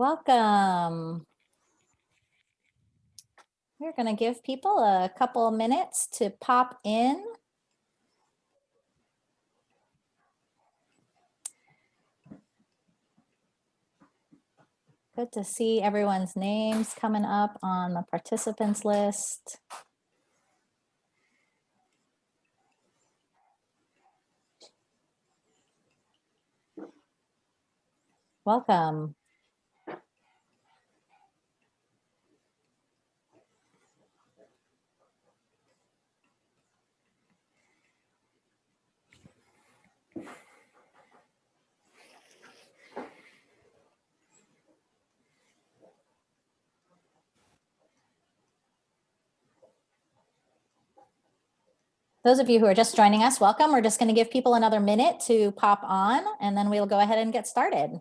Welcome. We're going to give people a couple of minutes to pop in. Good to see everyone's names coming up on the participants list. Welcome. Those of you who are just joining us, welcome. We're just going to give people another minute to pop on, and then we'll go ahead and get started.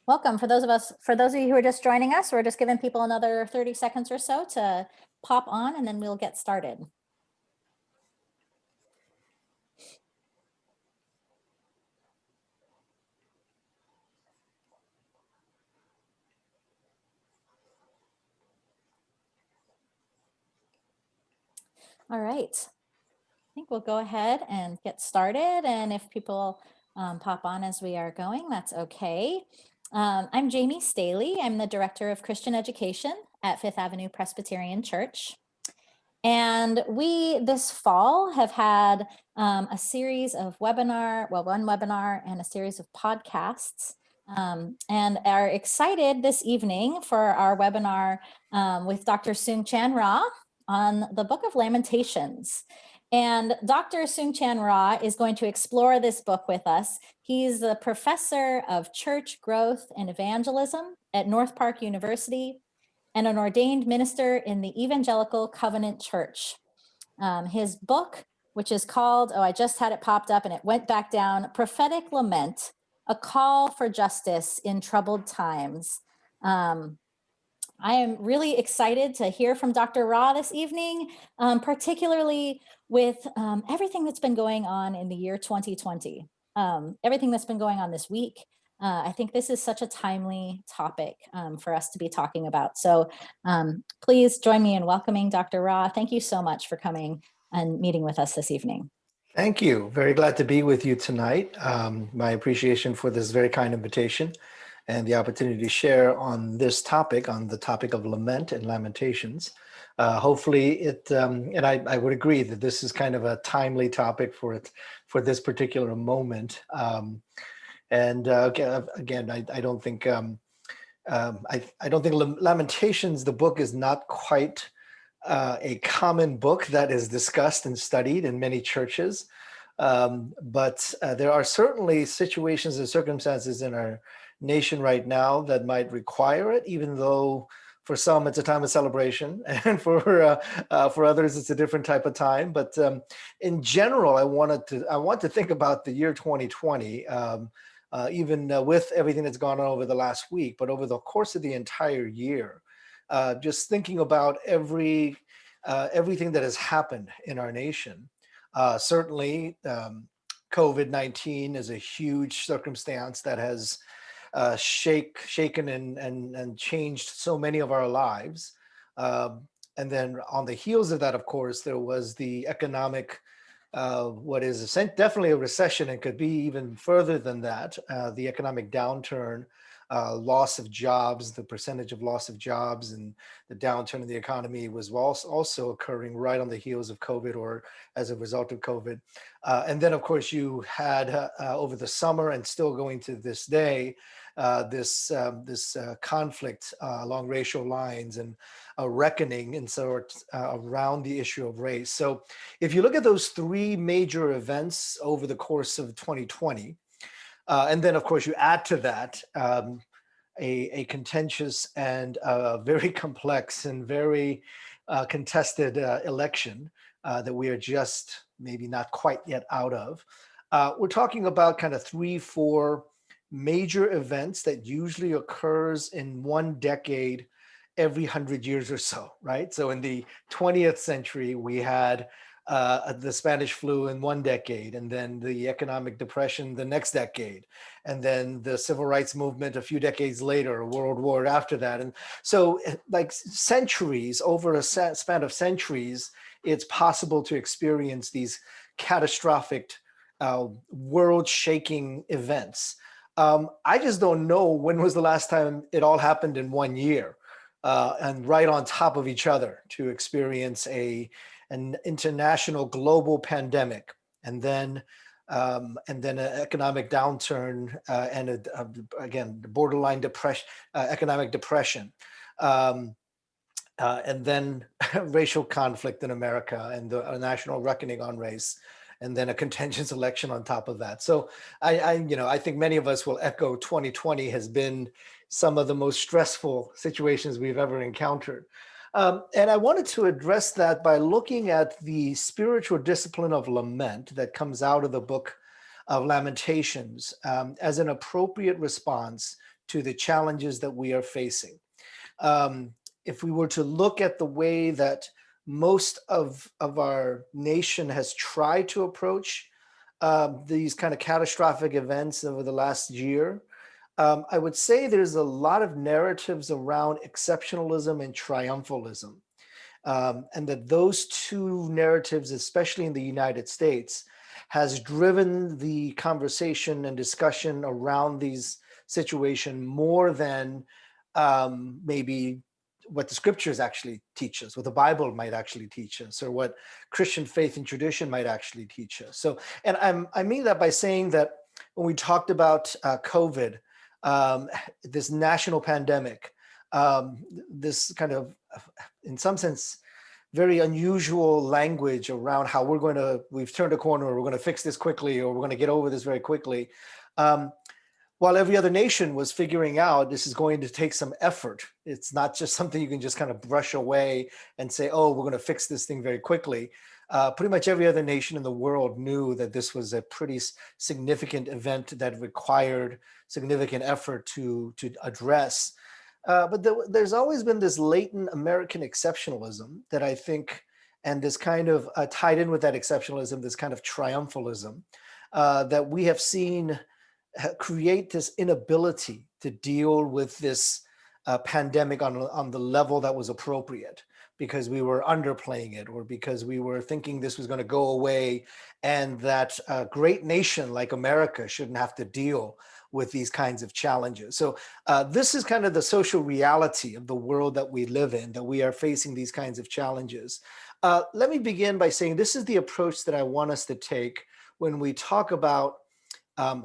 Welcome. For those of you who are just joining us, we're just giving people another 30 seconds or so to pop on, and then we'll get started. All right. I think we'll go ahead and get started. And if people pop on as we are going, that's okay. I'm Jamie Staley. I'm the Director of Christian Education at Fifth Avenue Presbyterian Church. And we, this fall, have had a series of one webinar and a series of podcasts, and are excited this evening for our webinar with Dr. Soong-Chan Rah on the book of Lamentations. And Dr. Soong-Chan Rah is going to explore this book with us. He's the professor of church growth and evangelism at North Park University and an ordained minister in the Evangelical Covenant Church. His book, which is called, I just had it popped up and it went back down, Prophetic Lament, A Call for Justice in Troubled Times. I am really excited to hear from Dr. Rah this evening, particularly with everything that's been going on in the year 2020, everything that's been going on this week. I think this is such a timely topic for us to be talking about. So please join me in welcoming Dr. Rah. Thank you so much for coming and meeting with us this evening. Thank you. Very glad to be with you tonight. My appreciation for this very kind invitation and the opportunity to share on this topic, on the topic of lament and lamentations. Hopefully and I would agree that this is kind of a timely topic for this particular moment. Again, I don't think I don't think Lamentations, the book, is not quite a common book that is discussed and studied in many churches. But there are certainly situations and circumstances in our nation right now that might require it, even though for some it's a time of celebration, and for others it's a different type of time. But in general, I want to think about the year 2020, even with everything that's gone on over the last week, but over the course of the entire year, just thinking about everything that has happened in our nation. Certainly, COVID-19 is a huge circumstance that has shaken and changed so many of our lives. And then on the heels of that, of course, there was the economic, what is definitely a recession, and could be even further than that, the economic downturn loss of jobs, the percentage of loss of jobs and the downturn in the economy was also occurring right on the heels of COVID or as a result of COVID. And then, of course, you had over the summer and still going to this day, this conflict along racial lines and a reckoning and sort around the issue of race. So if you look at those three major events over the course of 2020, and then of course you add to that a contentious and very complex and very contested election that we are just maybe not quite yet out of. We're talking about kind of 3-4 major events that usually occurs in one decade every 100 years or so, right? So in the 20th century, we had the Spanish flu in one decade, and then the economic depression the next decade, and then the civil rights movement a few decades later, a world war after that. And so like centuries, over a span of centuries, it's possible to experience these catastrophic world-shaking events. I just don't know when was the last time it all happened in 1 year and right on top of each other to experience an international global pandemic, and then an economic downturn and again, borderline depression, economic depression. And then racial conflict in America and a national reckoning on race, and then a contentious election on top of that. So I think many of us will echo 2020 has been some of the most stressful situations we've ever encountered. And I wanted to address that by looking at the spiritual discipline of lament that comes out of the book of Lamentations as an appropriate response to the challenges that we are facing. If we were to look at the way that most of our nation has tried to approach these kind of catastrophic events over the last year, I would say there's a lot of narratives around exceptionalism and triumphalism, and that those two narratives, especially in the United States, has driven the conversation and discussion around these situations more than maybe what the scriptures actually teach us, what the Bible might actually teach us, or what Christian faith and tradition might actually teach us. So, and I mean that by saying that when we talked about COVID, this national pandemic, this kind of, in some sense, very unusual language around how we've turned a corner, or we're going to fix this quickly, or we're going to get over this very quickly. While every other nation was figuring out this is going to take some effort. It's not just something you can just kind of brush away and say, oh, we're going to fix this thing very quickly. Pretty much every other nation in the world knew that this was a pretty significant event that required significant effort to address. But there's always been this latent American exceptionalism that I think, and this kind of tied in with that exceptionalism, this kind of triumphalism that we have seen create this inability to deal with this pandemic on the level that was appropriate, because we were underplaying it, or because we were thinking this was going to go away, and that a great nation like America shouldn't have to deal with these kinds of challenges. So this is kind of the social reality of the world that we live in, that we are facing these kinds of challenges. Let me begin by saying this is the approach that I want us to take when we talk about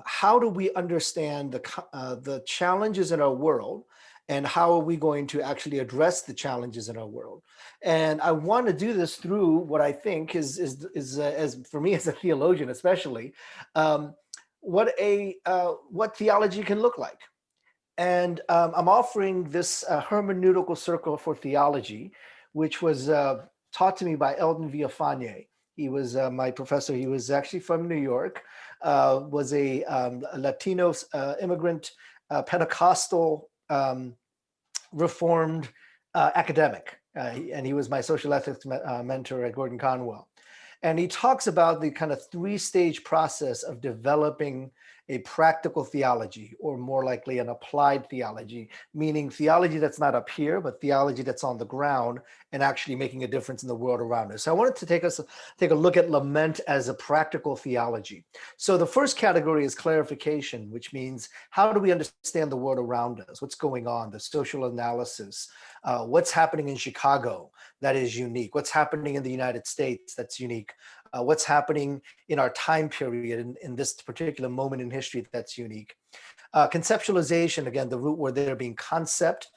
how do we understand the challenges in our world, and how are we going to actually address the challenges in our world. And I want to do this through what I think is as for me as a theologian especially, what theology can look like. And I'm offering this hermeneutical circle for theology, which was taught to me by Eldon Villafañe. He was my professor. He was actually from New York, was a Latino immigrant, Pentecostal Reformed academic. And he was my social ethics mentor at Gordon Conwell. And he talks about the kind of 3-stage process of developing a practical theology, or more likely an applied theology, meaning theology that's not up here, but theology that's on the ground and actually making a difference in the world around us. So I wanted to take a look at lament as a practical theology. So the first category is clarification, which means how do we understand the world around us? What's going on? The social analysis. What's happening in Chicago that is unique? What's happening in the United States that's unique? What's happening in our time period in this particular moment in history that's unique? Conceptualization, again, the root word there being concept,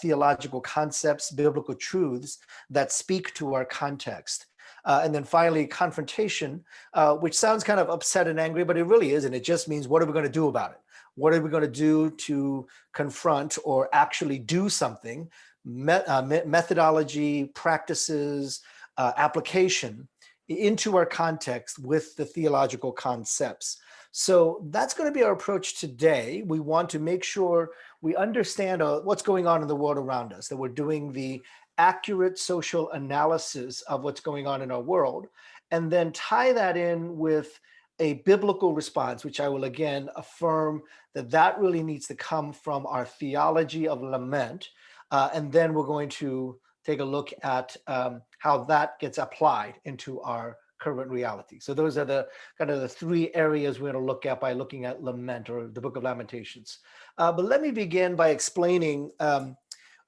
theological concepts, biblical truths that speak to our context. And then finally, confrontation, which sounds kind of upset and angry, but it really isn't. It just means, what are we going to do about it? What are we going to do to confront or actually do something? Methodology, practices, application into our context with the theological concepts. So that's going to be our approach today. We want to make sure we understand what's going on in the world around us, that we're doing the accurate social analysis of what's going on in our world, and then tie that in with a biblical response, which I will again affirm that really needs to come from our theology of lament. And then we're going to take a look at how that gets applied into our current reality. So those are the kind of the three areas we're going to look at by looking at lament, or the book of Lamentations. But let me begin by explaining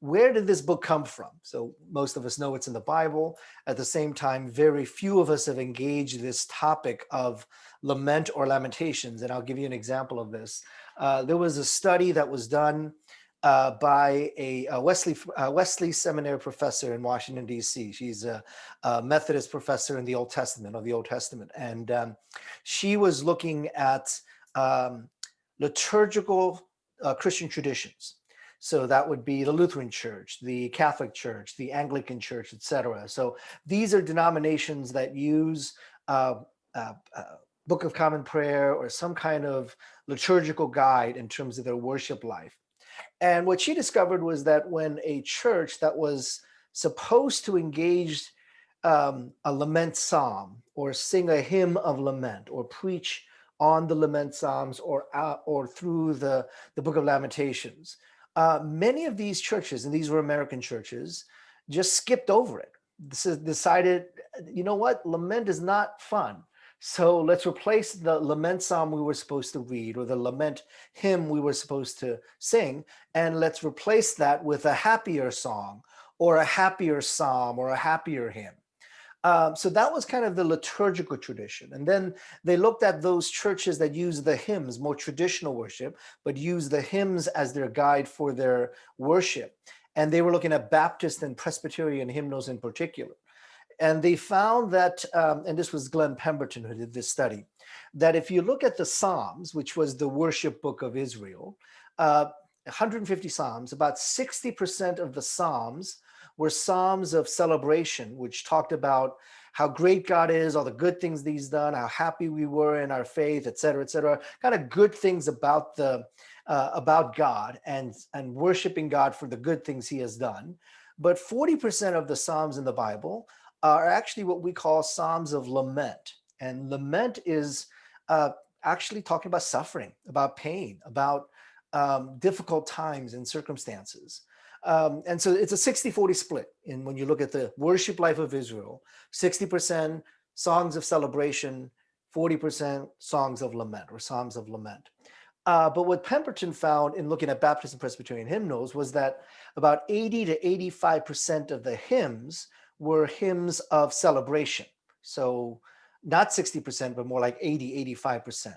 where did this book come from? So most of us know it's in the Bible. At the same time, very few of us have engaged this topic of lament or lamentations. And I'll give you an example of this. There was a study that was done by a Wesley Seminary professor in Washington, D.C. She's a Methodist professor in the Old Testament, And she was looking at liturgical Christian traditions. So that would be the Lutheran Church, the Catholic Church, the Anglican Church, etc. So these are denominations that use Book of Common Prayer or some kind of liturgical guide in terms of their worship life. And what she discovered was that when a church that was supposed to engage a lament psalm, or sing a hymn of lament, or preach on the lament psalms, or through the book of Lamentations, many of these churches, and these were American churches, just skipped over it. Decided, you know what, lament is not fun. So let's replace the lament psalm we were supposed to read, or the lament hymn we were supposed to sing, and let's replace that with a happier song, or a happier psalm, or a happier hymn. So that was kind of the liturgical tradition. And then they looked at those churches that use the hymns, more traditional worship, but use the hymns as their guide for their worship. And they were looking at Baptist and Presbyterian hymnals in particular. And they found that, and this was Glenn Pemberton who did this study, that if you look at the Psalms, which was the worship book of Israel, 150 Psalms, about 60% of the Psalms were Psalms of celebration, which talked about how great God is, all the good things that he's done, how happy we were in our faith, et cetera, kind of good things about God and worshiping God for the good things he has done. But 40% of the Psalms in the Bible are actually what we call Psalms of lament. And lament is actually talking about suffering, about pain, about difficult times and circumstances. And so it's a 60-40 split when you look at the worship life of Israel. 60% songs of celebration, 40% songs of lament, or psalms of lament. But what Pemberton found in looking at Baptist and Presbyterian hymnals was that about 80 to 85% of the hymns were hymns of celebration. So not 60%, but more like 80, 85%.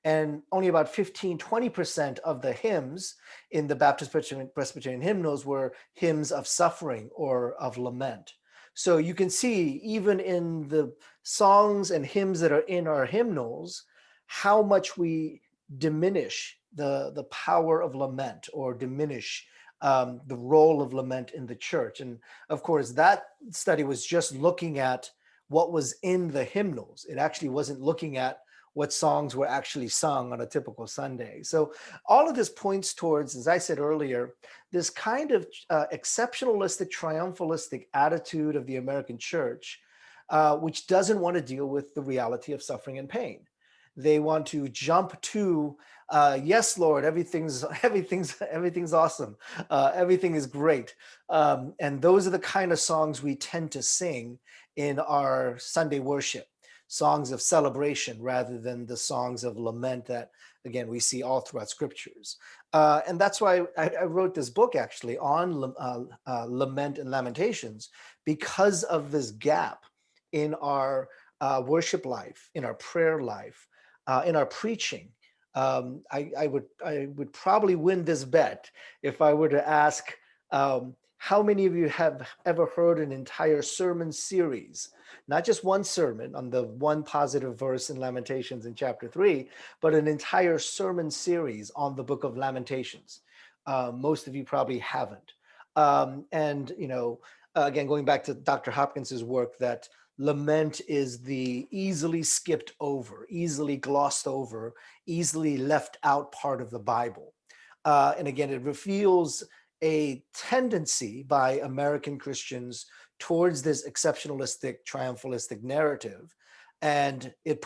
And only about 15, 20% of the hymns in the Baptist Presbyterian hymnals were hymns of suffering or of lament. So you can see, even in the songs and hymns that are in our hymnals, how much we diminish the power of lament, or diminish the role of lament in the church. And of course, that study was just looking at what was in the hymnals. It actually wasn't looking at what songs were actually sung on a typical Sunday. So all of this points towards, as I said earlier, this kind of exceptionalistic, triumphalistic attitude of the American church, which doesn't want to deal with the reality of suffering and pain. They want to jump to, yes, Lord, everything's awesome. Everything is great. And those are the kind of songs we tend to sing in our Sunday worship, songs of celebration rather than the songs of lament that, again, we see all throughout scriptures. And that's why I wrote this book actually on lament and lamentations, because of this gap in our worship life, in our prayer life, in our preaching. I would probably win this bet if I were to ask, how many of you have ever heard an entire sermon series, not just one sermon on the one positive verse in Lamentations in chapter 3, but an entire sermon series on the book of Lamentations? Most of you probably haven't. And, again, going back to Dr. Hopkins's work, that lament is the easily skipped over, easily glossed over, easily left out part of the Bible. And again, it reveals a tendency by American Christians towards this exceptionalistic, triumphalistic narrative, and it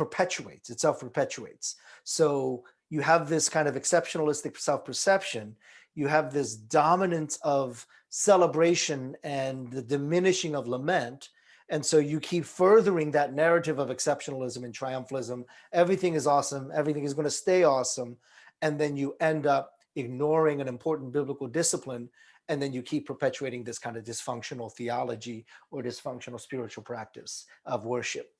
self-perpetuates. So you have this kind of exceptionalistic self-perception, you have this dominance of celebration and the diminishing of lament, and so you keep furthering that narrative of exceptionalism and triumphalism. Everything is awesome, everything is going to stay awesome, and then you end up ignoring an important biblical discipline, and then you keep perpetuating this kind of dysfunctional theology or dysfunctional spiritual practice of worship.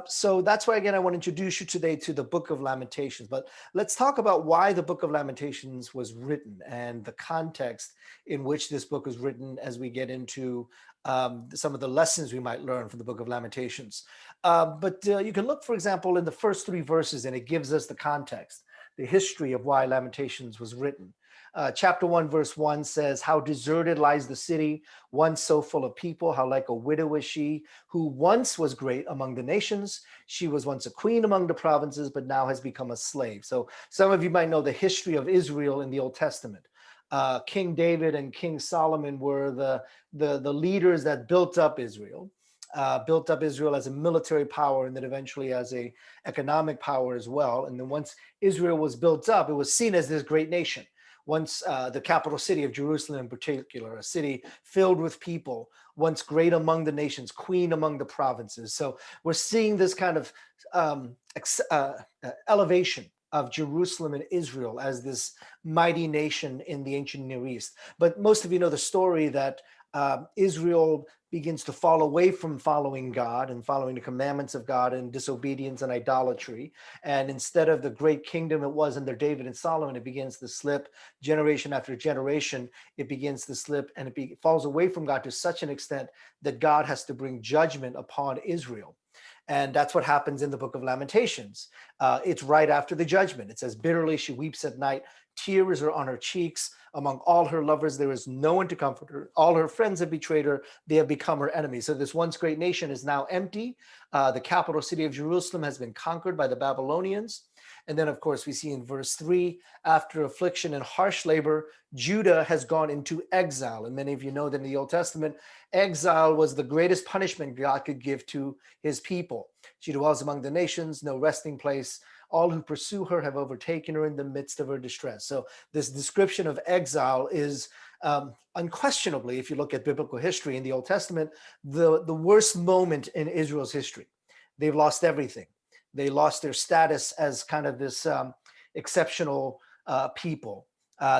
So that's why, again, I want to introduce you today to the book of Lamentations. But let's talk about why the book of Lamentations was written and the context in which this book was written as we get into some of the lessons we might learn from the book of Lamentations. But you can look, for example, in the first 3 verses, and it gives us the context, the history of why Lamentations was written. Chapter 1, verse 1 says, "How deserted lies the city, once so full of people, how like a widow is she, who once was great among the nations. She was once a queen among the provinces, but now has become a slave." So some of you might know the history of Israel in the Old Testament. King David and King Solomon were the leaders that built up Israel. Built up Israel as a military power, and then eventually as a economic power as well. And then once Israel was built up, it was seen as this great nation. Once the capital city of Jerusalem in particular, a city filled with people, once great among the nations, queen among the provinces. So we're seeing this kind of elevation of Jerusalem and Israel as this mighty nation in the ancient Near East. But most of you know the story that Israel begins to fall away from following God and following the commandments of God, and disobedience and idolatry. And instead of the great kingdom it was under David and Solomon, it begins to slip generation after generation. It begins to slip, and it falls away from God to such an extent that God has to bring judgment upon Israel. And that's what happens in the book of Lamentations. It's right after the judgment. It says, "Bitterly she weeps at night. Tears are on her cheeks. Among all her lovers, there is no one to comfort her. All her friends have betrayed her. They have become her enemies." So this once great nation is now empty. The capital city of Jerusalem has been conquered by the Babylonians. And then, of course, we see in verse 3, after affliction and harsh labor, Judah has gone into exile. And many of you know that in the Old Testament, exile was the greatest punishment God could give to his people. She dwells among the nations, no resting place. All who pursue her have overtaken her in the midst of her distress. So this description of exile is unquestionably, if you look at biblical history in the Old Testament, the worst moment in Israel's history. They've lost everything. They lost their status as kind of this exceptional people.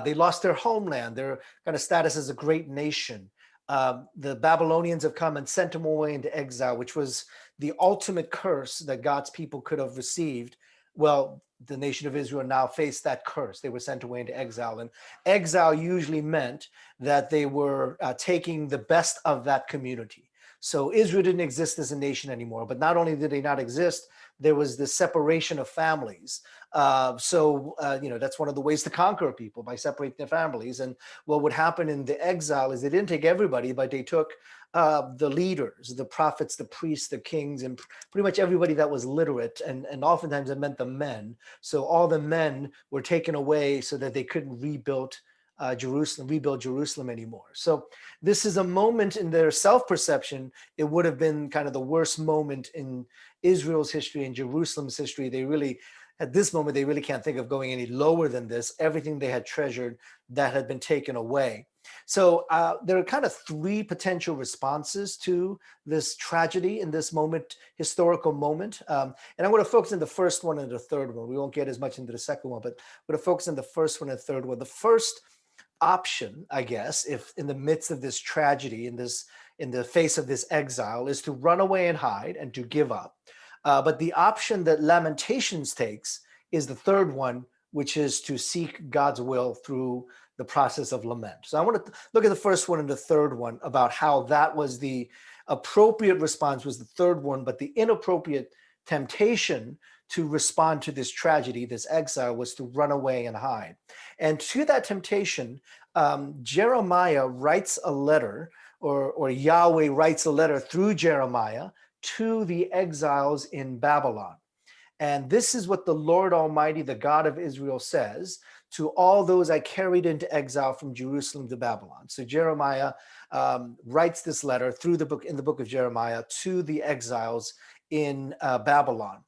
They lost their homeland, their kind of status as a great nation. The Babylonians have come and sent them away into exile, which was the ultimate curse that God's people could have received. Well, the nation of Israel now faced that curse. They were sent away into exile. And exile usually meant that they were taking the best of that community. So Israel didn't exist as a nation anymore. But not only did they not exist, there was this separation of families. That's one of the ways to conquer people, by separating their families. And what would happen in the exile is they didn't take everybody, but they took the leaders, the prophets, the priests, the kings, and pretty much everybody that was literate. And oftentimes it meant the men. So all the men were taken away so that they couldn't rebuild Jerusalem, rebuild Jerusalem anymore. So this is a moment in their self-perception. It would have been kind of the worst moment in Israel's history and Jerusalem's history. They really, at this moment, they really can't think of going any lower than this. Everything they had treasured, that had been taken away. So there are kind of three potential responses to this tragedy in this moment, historical moment. And I'm going to focus on the first one and the third one. We won't get as much into the second one, but I'm going to focus on the first one and the third one. The first option, I guess, if in the midst of this tragedy, in the face of this exile, is to run away and hide and to give up. But the option that Lamentations takes is the third one, which is to seek God's will through the process of lament. So I want to look at the first one and the third one about how that was the appropriate response was the third one, but the inappropriate temptation to respond to this tragedy, this exile, was to run away and hide. And to that temptation, Jeremiah writes a letter, or Yahweh writes a letter through Jeremiah to the exiles in Babylon. And this is what the Lord Almighty, the God of Israel, says to all those I carried into exile from Jerusalem to Babylon. So Jeremiah writes this letter through the book, in the book of Jeremiah, to the exiles in Babylon.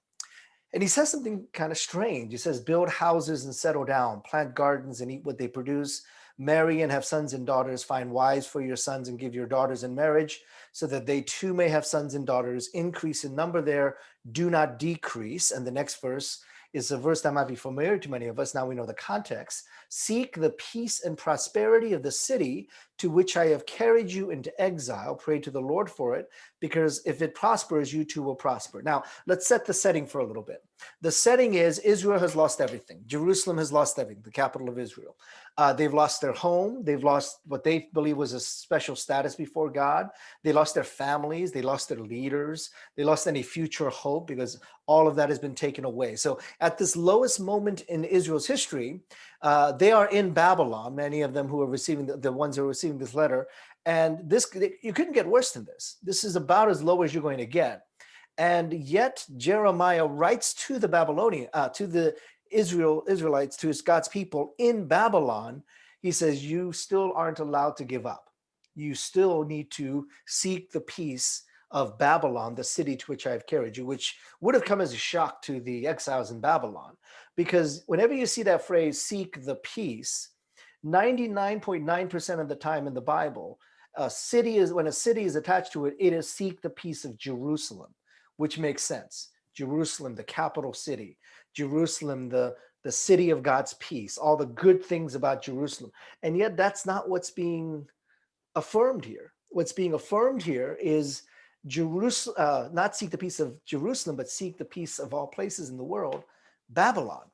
And he says something kind of strange. He says, build houses and settle down, plant gardens and eat what they produce, marry and have sons and daughters, find wives for your sons and give your daughters in marriage, so that they too may have sons and daughters, increase in number there, do not decrease. And the next verse is a verse that might be familiar to many of us. Now we know the context. Seek the peace and prosperity of the city to which I have carried you into exile. Pray to the Lord for it, because if it prospers, you too will prosper. Now, let's set the setting for a little bit. The setting is Israel has lost everything. Jerusalem has lost everything, the capital of Israel. They've lost their home. They've lost what they believe was a special status before God. They lost their families. They lost their leaders. They lost any future hope because all of that has been taken away. So at this lowest moment in Israel's history, they are in Babylon, many of them who are receiving, the ones who are receiving this letter. And this, you couldn't get worse than this. This is about as low as you're going to get. And yet Jeremiah writes to the Babylonian, to the Israelites, to God's people in Babylon. He says, you still aren't allowed to give up. You still need to seek the peace of Babylon, the city to which I have carried you, which would have come as a shock to the exiles in Babylon. Because whenever you see that phrase, seek the peace, 99.9% of the time in the Bible, when a city is attached to it, it is seek the peace of Jerusalem, which makes sense. Jerusalem, the capital city. Jerusalem, the city of God's peace, all the good things about Jerusalem. And yet that's not what's being affirmed here. What's being affirmed here is Jerusalem, not seek the peace of Jerusalem, but seek the peace of all places in the world, Babylon.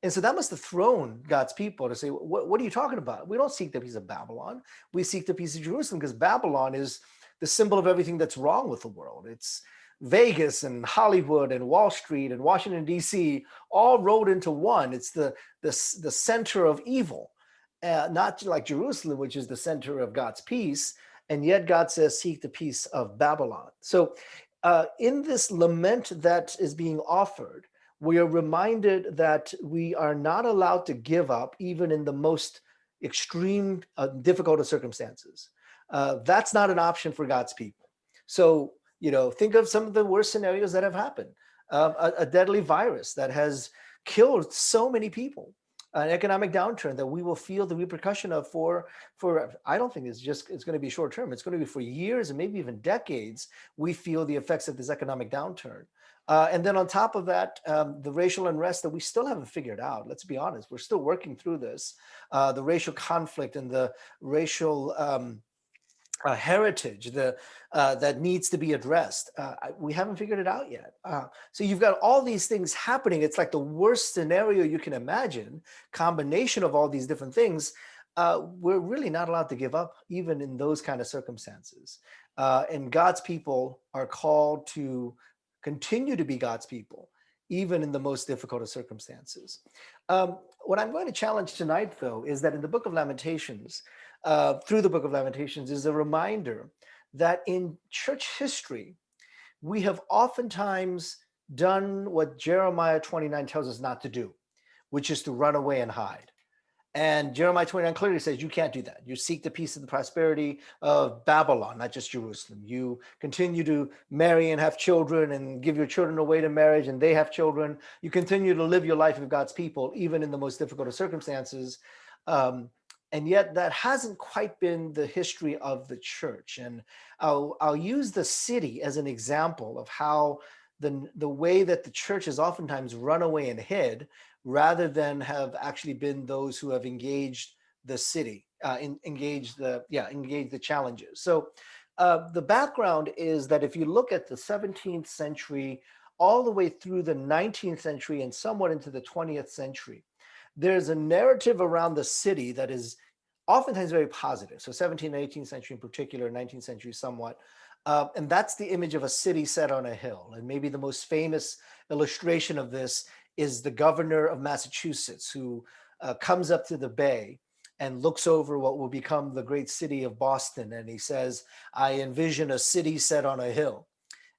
And so that must have thrown God's people to say, what are you talking about? We don't seek the peace of Babylon. We seek the peace of Jerusalem, because Babylon is the symbol of everything that's wrong with the world. It's Vegas and Hollywood and Wall Street and Washington, D.C., all rolled into one. It's the center of evil, not like Jerusalem, which is the center of God's peace. And yet God says, seek the peace of Babylon. So in this lament that is being offered, we are reminded that we are not allowed to give up even in the most extreme, difficult of circumstances. That's not an option for God's people. So, think of some of the worst scenarios that have happened. A deadly virus that has killed so many people, an economic downturn that we will feel the repercussion of for I don't think it's going to be short term. It's going to be for years and maybe even decades. We feel the effects of this economic downturn. And then on top of that, the racial unrest that we still haven't figured out. Let's be honest, we're still working through this. The racial conflict and the racial heritage that needs to be addressed. We haven't figured it out yet. So you've got all these things happening. It's like the worst scenario you can imagine, combination of all these different things. We're really not allowed to give up even in those kind of circumstances. And God's people are called to continue to be God's people, even in the most difficult of circumstances. What I'm going to challenge tonight, though, is that in the book of Lamentations, through the book of Lamentations, is a reminder that in church history, we have oftentimes done what Jeremiah 29 tells us not to do, which is to run away and hide. And Jeremiah 29 clearly says you can't do that. You seek the peace and the prosperity of Babylon, not just Jerusalem. You continue to marry and have children and give your children away to marriage and they have children. You continue to live your life of God's people, even in the most difficult of circumstances. And yet that hasn't quite been the history of the church. And I'll use the city as an example of how the way that the church has oftentimes run away and hid rather than have actually been those who have engaged the city, engaged the challenges. So the background is that if you look at the 17th century all the way through the 19th century and somewhat into the 20th century, there's a narrative around the city that is oftentimes very positive. So 17th and 18th century in particular, 19th century somewhat. And that's the image of a city set on a hill. And maybe the most famous illustration of this is the governor of Massachusetts, who comes up to the bay and looks over what will become the great city of Boston. And he says, I envision a city set on a hill.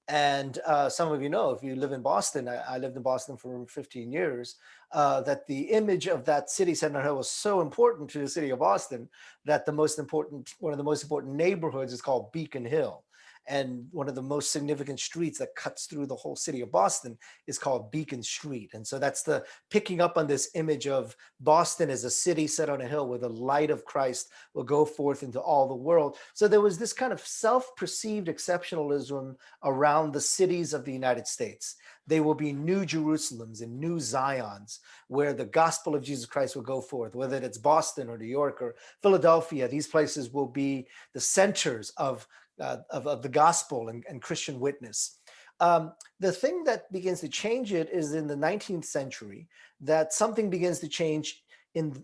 And some of you know, if you live in Boston, I lived in Boston for 15 years, that the image of that city set on a hill was so important to the city of Boston that one of the most important neighborhoods is called Beacon Hill. And one of the most significant streets that cuts through the whole city of Boston is called Beacon Street. And so that's the picking up on this image of Boston as a city set on a hill where the light of Christ will go forth into all the world. So there was this kind of self-perceived exceptionalism around the cities of the United States. They will be new Jerusalems and new Zions where the gospel of Jesus Christ will go forth, whether it's Boston or New York or Philadelphia. These places will be the centers of the gospel and Christian witness. The thing that begins to change it is in the 19th century that something begins to change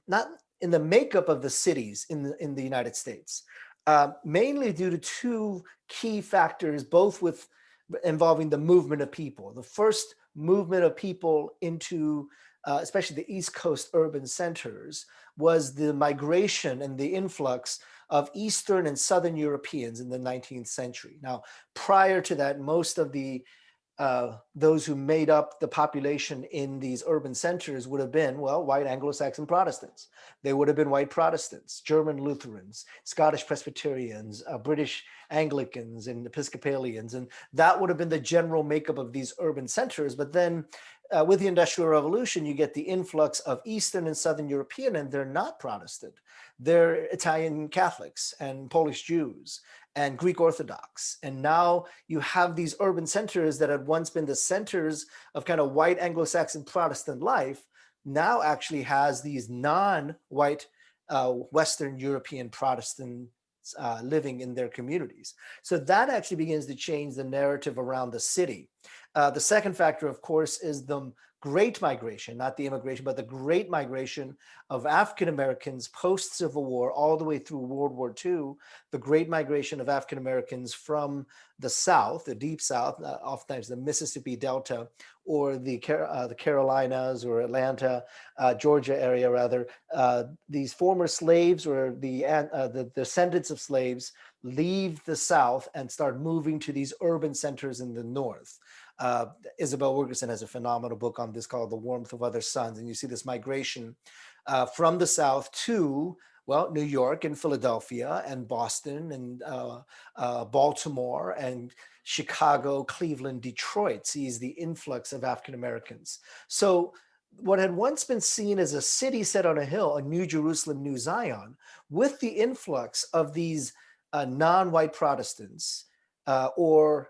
not in the makeup of the cities in the United States, mainly due to two key factors, both involving the movement of people. The first movement of people into especially the East Coast urban centers was the migration and the influx of Eastern and Southern Europeans in the 19th century. Now, prior to that, most of those who made up the population in these urban centers would have been, well, white Anglo-Saxon Protestants. They would have been white Protestants, German Lutherans, Scottish Presbyterians, British Anglicans, and Episcopalians. And that would have been the general makeup of these urban centers. But then with the Industrial Revolution, you get the influx of Eastern and Southern European, and they're not Protestant. They're Italian Catholics and Polish Jews and Greek Orthodox. And now you have these urban centers that had once been the centers of kind of white Anglo-Saxon Protestant life, now actually has these non-white Western European Protestants living in their communities. So that actually begins to change the narrative around the city. The second factor, of course, is the Great Migration, not the immigration, but the Great Migration of African Americans post-Civil War all the way through World War II, the Great Migration of African Americans from the South, the Deep South, oftentimes the Mississippi Delta, or the Carolinas or Atlanta, Georgia area rather. These former slaves or the descendants of slaves leave the South and start moving to these urban centers in the North. Isabel Wilkerson has a phenomenal book on this called The Warmth of Other Suns. And you see this migration from the South to, well, New York and Philadelphia and Boston and Baltimore and Chicago, Cleveland, Detroit sees the influx of African Americans. So what had once been seen as a city set on a hill, a New Jerusalem, New Zion, with the influx of these non-white Protestants or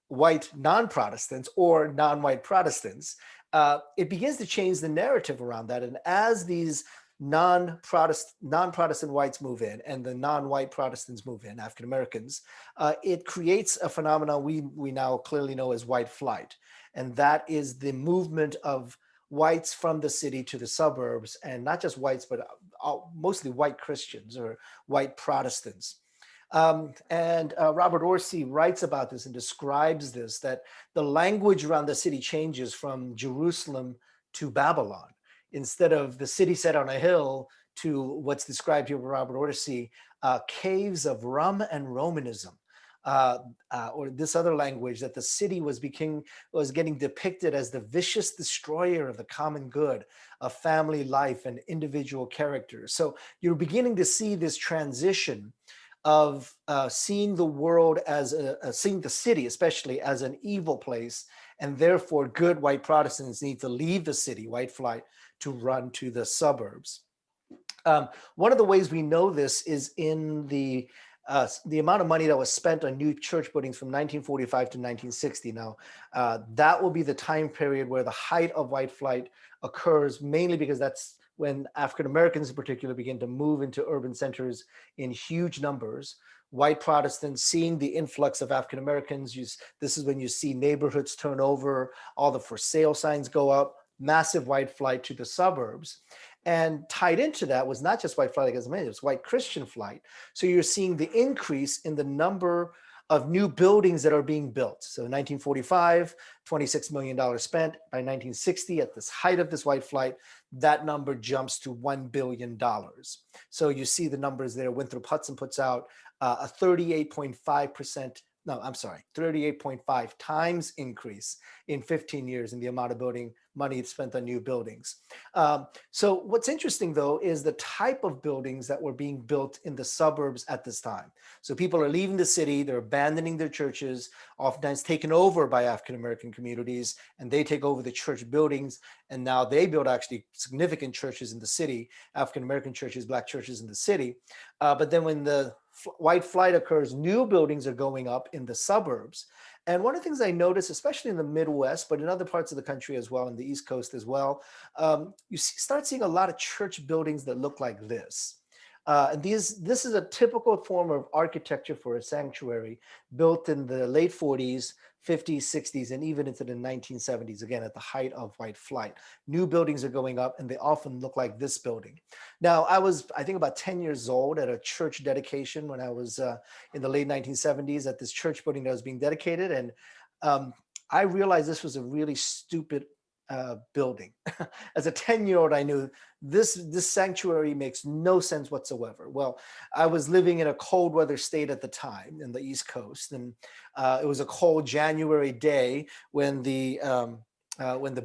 white non-Protestants or non-white Protestants, it begins to change the narrative around that. And as these non-Protestant whites move in and the non-white Protestants move in, African Americans, it creates a phenomenon we now clearly know as white flight. And that is the movement of whites from the city to the suburbs, and not just whites, but mostly white Christians or white Protestants. Robert Orsi writes about this and describes this, that the language around the city changes from Jerusalem to Babylon. Instead of the city set on a hill to what's described here by Robert Orsi, caves of rum and Romanism. or this other language, that the city was getting depicted as the vicious destroyer of the common good, of family life and individual character. So you're beginning to see this transition of seeing the world as seeing the city, especially, as an evil place, and therefore good white Protestants need to leave the city, white flight, to run to the suburbs. One of the ways we know this is in the amount of money that was spent on new church buildings from 1945 to 1960. Now, that will be the time period where the height of white flight occurs, mainly because that's when African Americans in particular begin to move into urban centers in huge numbers. White Protestants, seeing the influx of African Americans, this is when you see neighborhoods turn over, all the for sale signs go up, massive white flight to the suburbs. And tied into that was not just white flight, like I mentioned, it was white Christian flight. So you're seeing the increase in the number of new buildings that are being built. So 1945, $26 million spent. By 1960, at this height of this white flight, that number jumps to $1 billion. So you see the numbers there. Winthrop Hudson puts out a 38.5 times increase in 15 years in the amount of money spent on new buildings. So what's interesting, though, is the type of buildings that were being built in the suburbs at this time. So people are leaving the city, they're abandoning their churches, oftentimes taken over by African-American communities, and they take over the church buildings. And now they build actually significant churches in the city, African-American churches, Black churches in the city. But then when the white flight occurs, new buildings are going up in the suburbs. And one of the things I noticed, especially in the Midwest, but in other parts of the country as well, in the East Coast as well, start seeing a lot of church buildings that look like this. And this is a typical form of architecture for a sanctuary built in the late 40s, 50s, 60s, and even into the 1970s, again, at the height of white flight. New buildings are going up, and they often look like this building. Now, I was, I think, about 10 years old at a church dedication when I was in the late 1970s at this church building that was being dedicated. And I realized this was a really stupid building. As a 10-year-old, I knew this sanctuary makes no sense whatsoever. Well, I was living in a cold weather state at the time in the East Coast, and it was a cold January day when the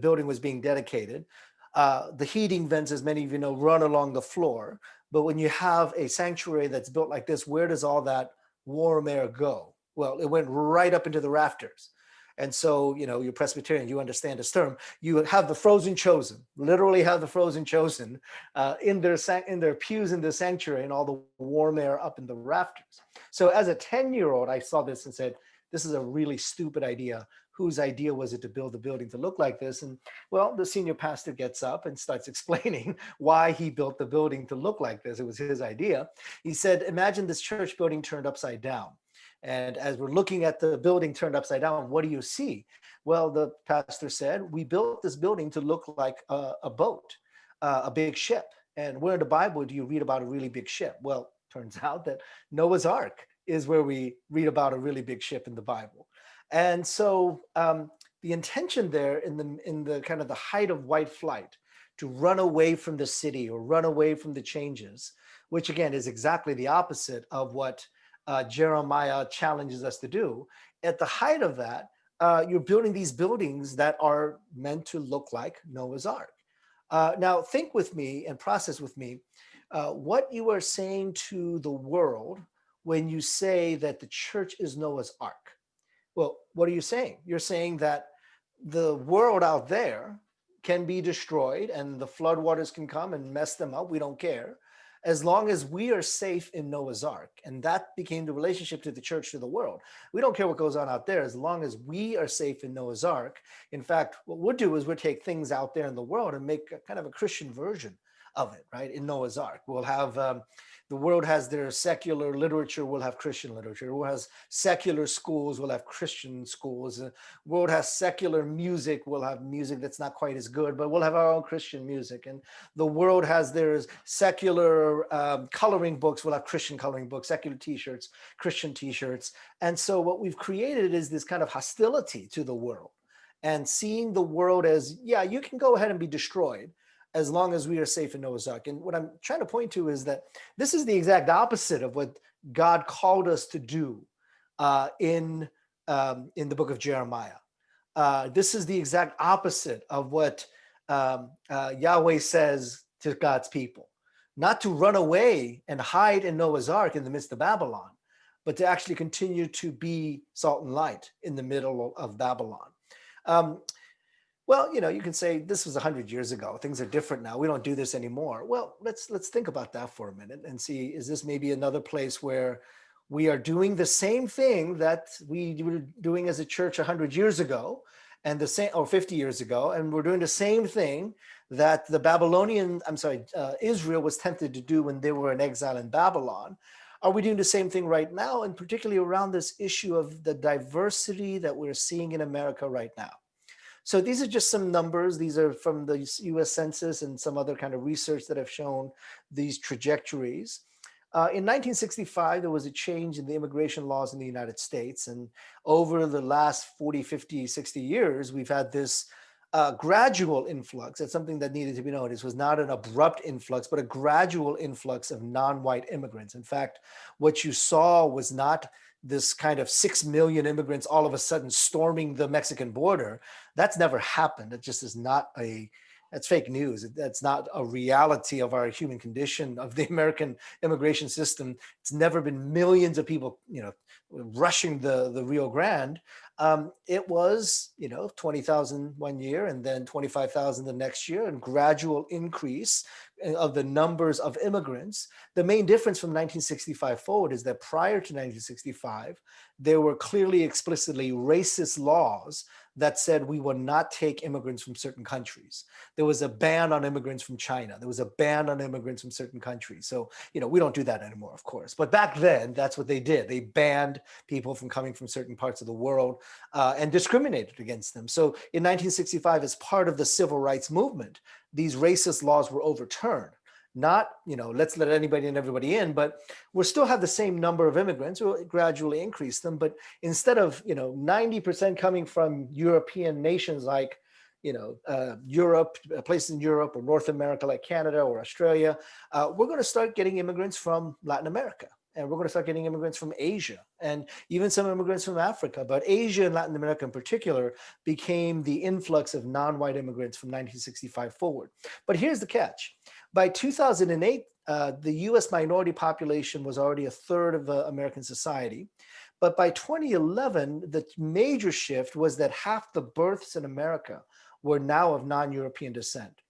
building was being dedicated. The heating vents, as many of you know, run along the floor. But when you have a sanctuary that's built like this, where does all that warm air go? Well, it went right up into the rafters. And so, you know, you're Presbyterian, you understand this term. You have the frozen chosen, literally have the frozen chosen in their pews in the sanctuary, and all the warm air up in the rafters. So as a 10-year-old, I saw this and said, this is a really stupid idea. Whose idea was it to build the building to look like this? And well, the senior pastor gets up and starts explaining why he built the building to look like this. It was his idea. He said, imagine this church building turned upside down. And as we're looking at the building turned upside down, what do you see? Well, the pastor said, we built this building to look like a boat, a big ship. And where in the Bible do you read about a really big ship? Well, turns out that Noah's Ark is where we read about a really big ship in the Bible. And so the intention there in the kind of the height of white flight to run away from the city or run away from the changes, which again is exactly the opposite of what Jeremiah challenges us to do. At the height of that, you're building these buildings that are meant to look like Noah's Ark. Now, think with me and process with me what you are saying to the world when you say that the church is Noah's Ark. Well, what are you saying? You're saying that the world out there can be destroyed and the floodwaters can come and mess them up. We don't care, as long as we are safe in Noah's Ark. And that became the relationship to the church, to the world. We don't care what goes on out there, as long as we are safe in Noah's Ark. In fact, what we'll do is we'll take things out there in the world and make a kind of a Christian version of it, right? In Noah's Ark. We'll have, the world has their secular literature, we'll have Christian literature. The world has secular schools, we'll have Christian schools. The world has secular music, we'll have music that's not quite as good, but we'll have our own Christian music. And the world has their secular coloring books, we'll have Christian coloring books, secular t-shirts, Christian t-shirts. And so what we've created is this kind of hostility to the world, and seeing the world as, yeah, you can go ahead and be destroyed as long as we are safe in Noah's Ark. And what I'm trying to point to is that this is the exact opposite of what God called us to do in the book of Jeremiah. This is the exact opposite of what Yahweh says to God's people. Not to run away and hide in Noah's Ark in the midst of Babylon, but to actually continue to be salt and light in the middle of Babylon. Well, you can say this was 100 years ago. Things are different now. We don't do this anymore. Well, let's think about that for a minute and see, is this maybe another place where we are doing the same thing that we were doing as a church 100 years ago, and the same, or 50 years ago, and we're doing the same thing that Israel was tempted to do when they were in exile in Babylon. Are we doing the same thing right now, and particularly around this issue of the diversity that we're seeing in America right now? So these are just some numbers. These are from the US Census and some other kind of research that have shown these trajectories. In 1965, there was a change in the immigration laws in the United States. And over the last 40, 50, 60 years, we've had this gradual influx. That's something that needed to be noticed. It was not an abrupt influx, but a gradual influx of non-white immigrants. In fact, what you saw was not this kind of 6 million immigrants all of a sudden storming the Mexican border. That's never happened. It just is not that's fake news. That's not a reality of our human condition, of the American immigration system. It's never been millions of people, rushing the Rio Grande. It was, 20,000 one year and then 25,000 the next year, and gradual increase of the numbers of immigrants. The main difference from 1965 forward is that prior to 1965, there were clearly, explicitly racist laws that said we will not take immigrants from certain countries. There was a ban on immigrants from China. There was a ban on immigrants from certain countries. So, we don't do that anymore, of course. But back then, that's what they did. They banned people from coming from certain parts of the world and discriminated against them. So in 1965, as part of the civil rights movement, these racist laws were overturned. Not, let's let anybody and everybody in, but we'll still have the same number of immigrants. We'll gradually increase them. But instead of, 90% coming from European nations like, Europe, places in Europe or North America like Canada or Australia, we're going to start getting immigrants from Latin America. And we're going to start getting immigrants from Asia and even some immigrants from Africa. But Asia and Latin America in particular became the influx of non-white immigrants from 1965 forward. But here's the catch. By 2008, the US minority population was already a third of American society. But by 2011, the major shift was that half the births in America were now of non-European descent.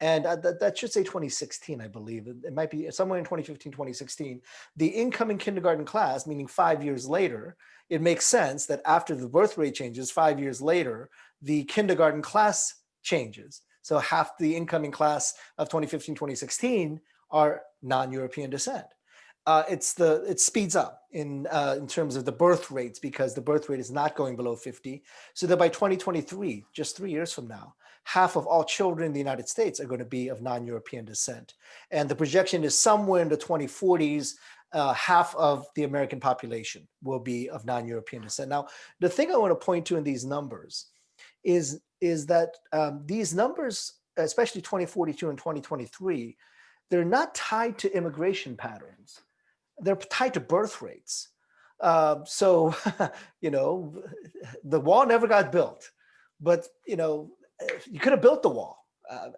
And that should say 2016, I believe. It might be somewhere in 2015, 2016. The incoming kindergarten class, meaning 5 years later, it makes sense that after the birth rate changes 5 years later, the kindergarten class changes. So half the incoming class of 2015, 2016 are non-European descent. It speeds up in terms of the birth rates because the birth rate is not going below 50. So that by 2023, just 3 years from now, half of all children in the United States are going to be of non-European descent. And the projection is somewhere in the 2040s, half of the American population will be of non-European descent. Now, the thing I want to point to in these numbers is that these numbers, especially 2042 and 2023, they're not tied to immigration patterns. They're tied to birth rates. So, the wall never got built, but, you could have built the wall.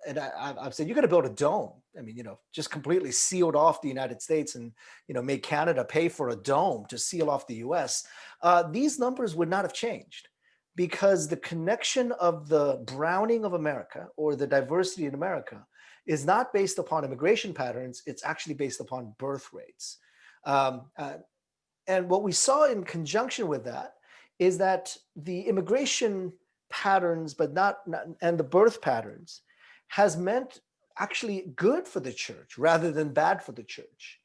And I've said, you could have built a dome. I mean, just completely sealed off the United States and, made Canada pay for a dome to seal off the US. These numbers would not have changed because the connection of the browning of America or the diversity in America is not based upon immigration patterns. It's actually based upon birth rates. And what we saw in conjunction with that is that the immigration patterns, but not and the birth patterns has meant actually good for the church rather than bad for the church.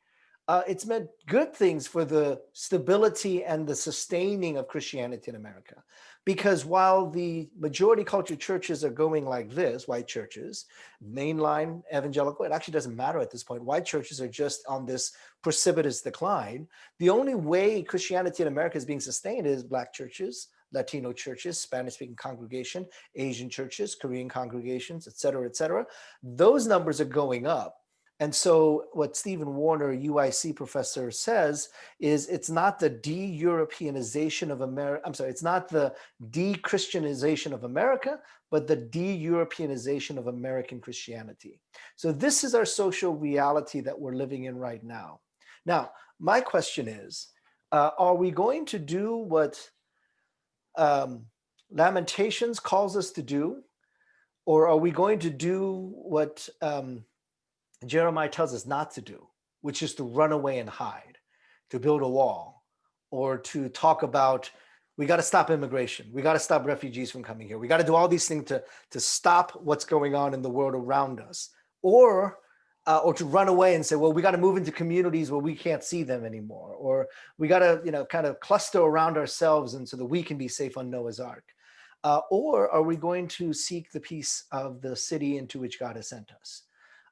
It's meant good things for the stability and the sustaining of Christianity in America. Because while the majority culture churches are going like this, white churches, mainline evangelical, it actually doesn't matter at this point. White churches are just on this precipitous decline. The only way Christianity in America is being sustained is Black churches, Latino churches, Spanish-speaking congregation, Asian churches, Korean congregations, et cetera, et cetera. Those numbers are going up. And so what Stephen Warner, UIC professor, says is it's not the de-Europeanization of America. I'm sorry, it's not the de-Christianization of America, but the de-Europeanization of American Christianity. So this is our social reality that we're living in right now. Now, my question is, are we going to do what Lamentations calls us to do, or are we going to do what Jeremiah tells us not to do, which is to run away and hide, to build a wall, or to talk about, we got to stop immigration. We got to stop refugees from coming here. We got to do all these things to stop what's going on in the world around us, or to run away and say, well, we got to move into communities where we can't see them anymore, or we got to, kind of cluster around ourselves and so that we can be safe on Noah's Ark. Or are we going to seek the peace of the city into which God has sent us?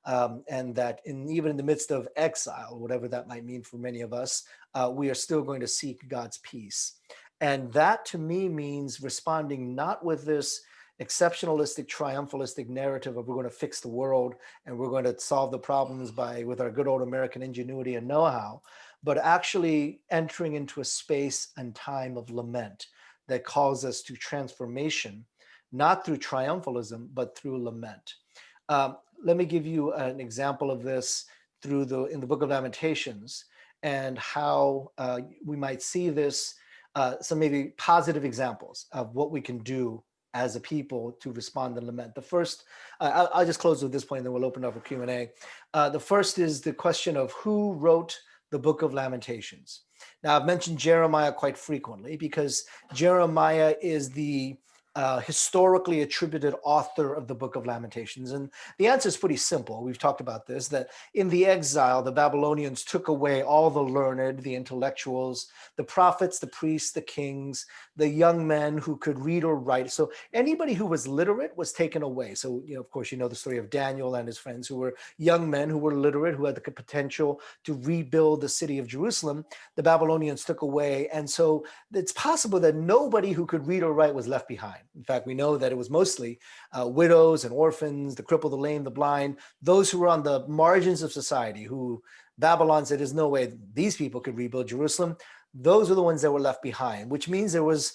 And that even in the midst of exile, whatever that might mean for many of us, we are still going to seek God's peace. And that to me means responding not with this exceptionalistic, triumphalistic narrative of we're going to fix the world and we're going to solve the problems with our good old American ingenuity and know-how, but actually entering into a space and time of lament that calls us to transformation, not through triumphalism, but through lament. Let me give you an example of this in the book of Lamentations, and how we might see this, some maybe positive examples of what we can do as a people to respond and lament. The first, I'll just close with this point, and then we'll open up for Q&A. The first is the question of who wrote the book of Lamentations. Now, I've mentioned Jeremiah quite frequently because Jeremiah is the historically attributed author of the book of Lamentations. And the answer is pretty simple. We've talked about this, that in the exile, the Babylonians took away all the learned, the intellectuals, the prophets, the priests, the kings, the young men who could read or write. So anybody who was literate was taken away. So, of course, the story of Daniel and his friends who were young men who were literate, who had the potential to rebuild the city of Jerusalem. The Babylonians took away. And so it's possible that nobody who could read or write was left behind. In fact, we know that it was mostly widows and orphans, the crippled, the lame, the blind, those who were on the margins of society, who Babylon said, there's no way these people could rebuild Jerusalem. Those are the ones that were left behind, which means there was,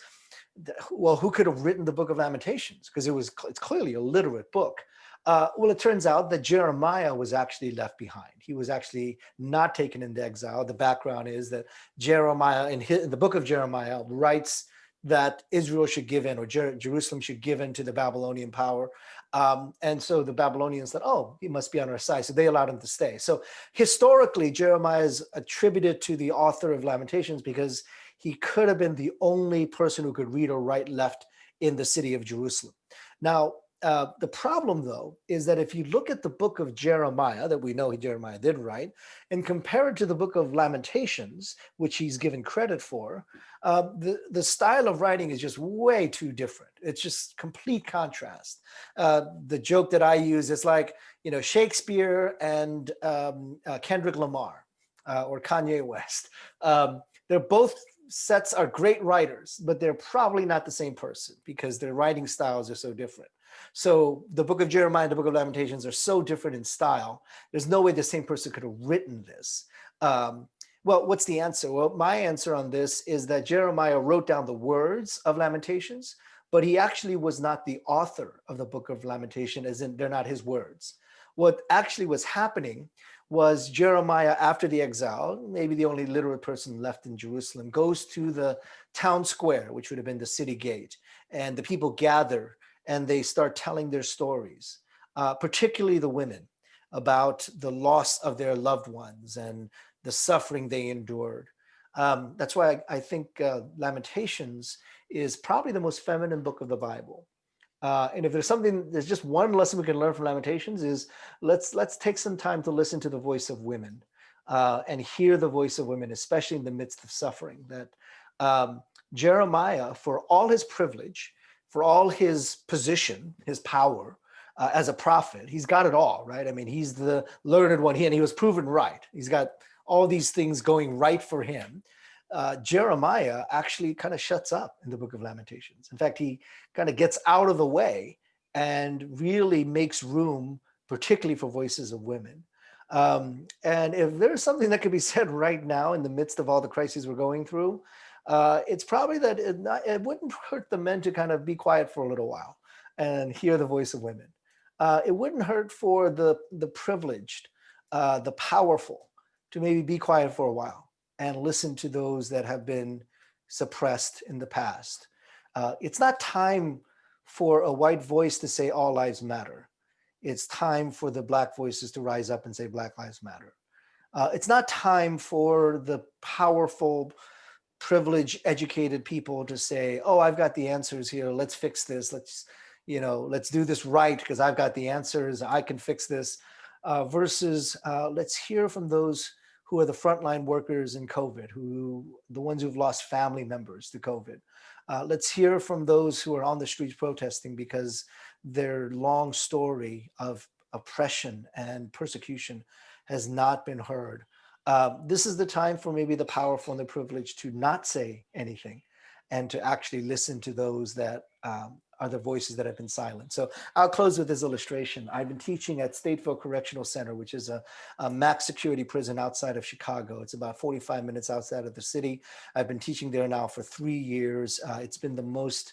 well, who could have written the book of Lamentations? Because it's clearly a literate book. Well, it turns out that Jeremiah was actually left behind. He was actually not taken into exile. The background is that Jeremiah, in the book of Jeremiah, writes that Israel should give in, or Jerusalem should give in to the Babylonian power. And so the Babylonians said, oh, he must be on our side. So they allowed him to stay. So historically, Jeremiah is attributed to the author of Lamentations because he could have been the only person who could read or write left in the city of Jerusalem. Now, the problem, though, is that if you look at the book of Jeremiah, that we know Jeremiah did write, and compare it to the book of Lamentations, which he's given credit for, the style of writing is just way too different. It's just complete contrast. The joke that I use is like, Shakespeare and Kendrick Lamar or Kanye West. They're both sets are great writers, but they're probably not the same person because their writing styles are so different. So the book of Jeremiah and the book of Lamentations are so different in style. There's no way the same person could have written this. Well, what's the answer? Well, my answer on this is that Jeremiah wrote down the words of Lamentations, but he actually was not the author of the book of Lamentation, as in they're not his words. What actually was happening was Jeremiah, after the exile, maybe the only literate person left in Jerusalem, goes to the town square, which would have been the city gate, and the people gather and they start telling their stories, particularly the women, about the loss of their loved ones and the suffering they endured. That's why I think Lamentations is probably the most feminine book of the Bible. And if there's just one lesson we can learn from Lamentations is let's take some time to listen to the voice of women and hear the voice of women, especially in the midst of suffering. That Jeremiah, for all his privilege, for all his position, his power as a prophet, he's got it all, right? I mean, he's the learned one, and he was proven right. He's got all these things going right for him. Jeremiah actually kind of shuts up in the book of Lamentations. In fact, he kind of gets out of the way and really makes room, particularly for voices of women. And if there's something that could be said right now in the midst of all the crises we're going through, it's probably that it wouldn't hurt the men to kind of be quiet for a little while and hear the voice of women. It wouldn't hurt for the privileged, the powerful, to maybe be quiet for a while and listen to those that have been suppressed in the past. It's not time for a white voice to say all lives matter. It's time for the Black voices to rise up and say Black lives matter. It's not time for the powerful, privileged, educated people to say, oh, I've got the answers here. Let's fix this. Let's do this right because I've got the answers. I can fix this. Versus let's hear from those who are the frontline workers in COVID, the ones who've lost family members to COVID. Let's hear from those who are on the streets protesting because their long story of oppression and persecution has not been heard. This is the time for maybe the powerful and the privileged to not say anything and to actually listen to those that are the voices that have been silent. So I'll close with this illustration. I've been teaching at Stateville Correctional Center, which is a max security prison outside of Chicago. It's about 45 minutes outside of the city. I've been teaching there now for 3 years. It's been the most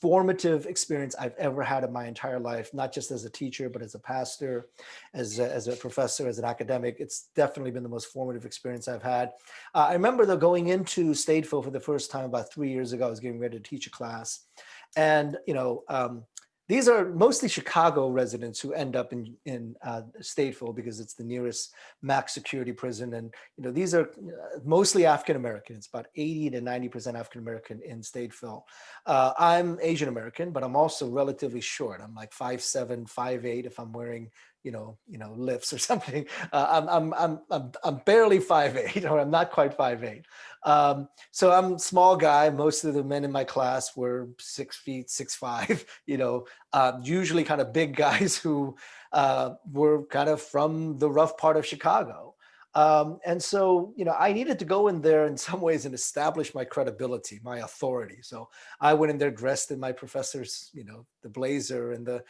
formative experience I've ever had in my entire life, not just as a teacher, but as a pastor, as a professor, as an academic. It's definitely been the most formative experience I've had. I remember though going into Stateville for the first time about 3 years ago. I was getting ready to teach a class. And, these are mostly Chicago residents who end up in Stateville because it's the nearest max security prison. And, these are mostly African-American. It's about 80 to 90% African-American in Stateville. I'm Asian-American, but I'm also relatively short. I'm like 5'7", 5'8", if I'm wearing, lifts or something. I'm barely 5'8", or I'm not quite 5'8". So I'm a small guy. Most of the men in my class were 6 feet, 6'5", usually kind of big guys who were kind of from the rough part of Chicago. And so, I needed to go in there in some ways and establish my credibility, my authority. So I went in there dressed in my professor's, the blazer and the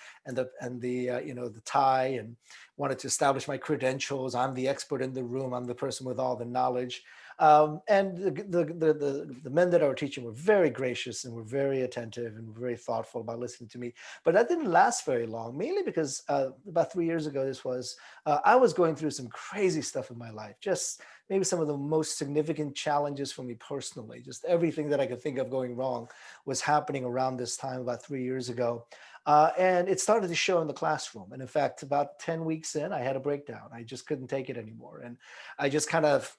tie, and wanted to establish my credentials. I'm the expert in the room. I'm the person with all the knowledge. And the men that I were teaching were very gracious and were very attentive and very thoughtful about listening to me. But that didn't last very long, mainly because about 3 years ago, I was going through some crazy stuff in my life, just maybe some of the most significant challenges for me personally. Just everything that I could think of going wrong was happening around this time about 3 years ago. And it started to show in the classroom. And in fact, about 10 weeks in, I had a breakdown. I just couldn't take it anymore. And I just kind of,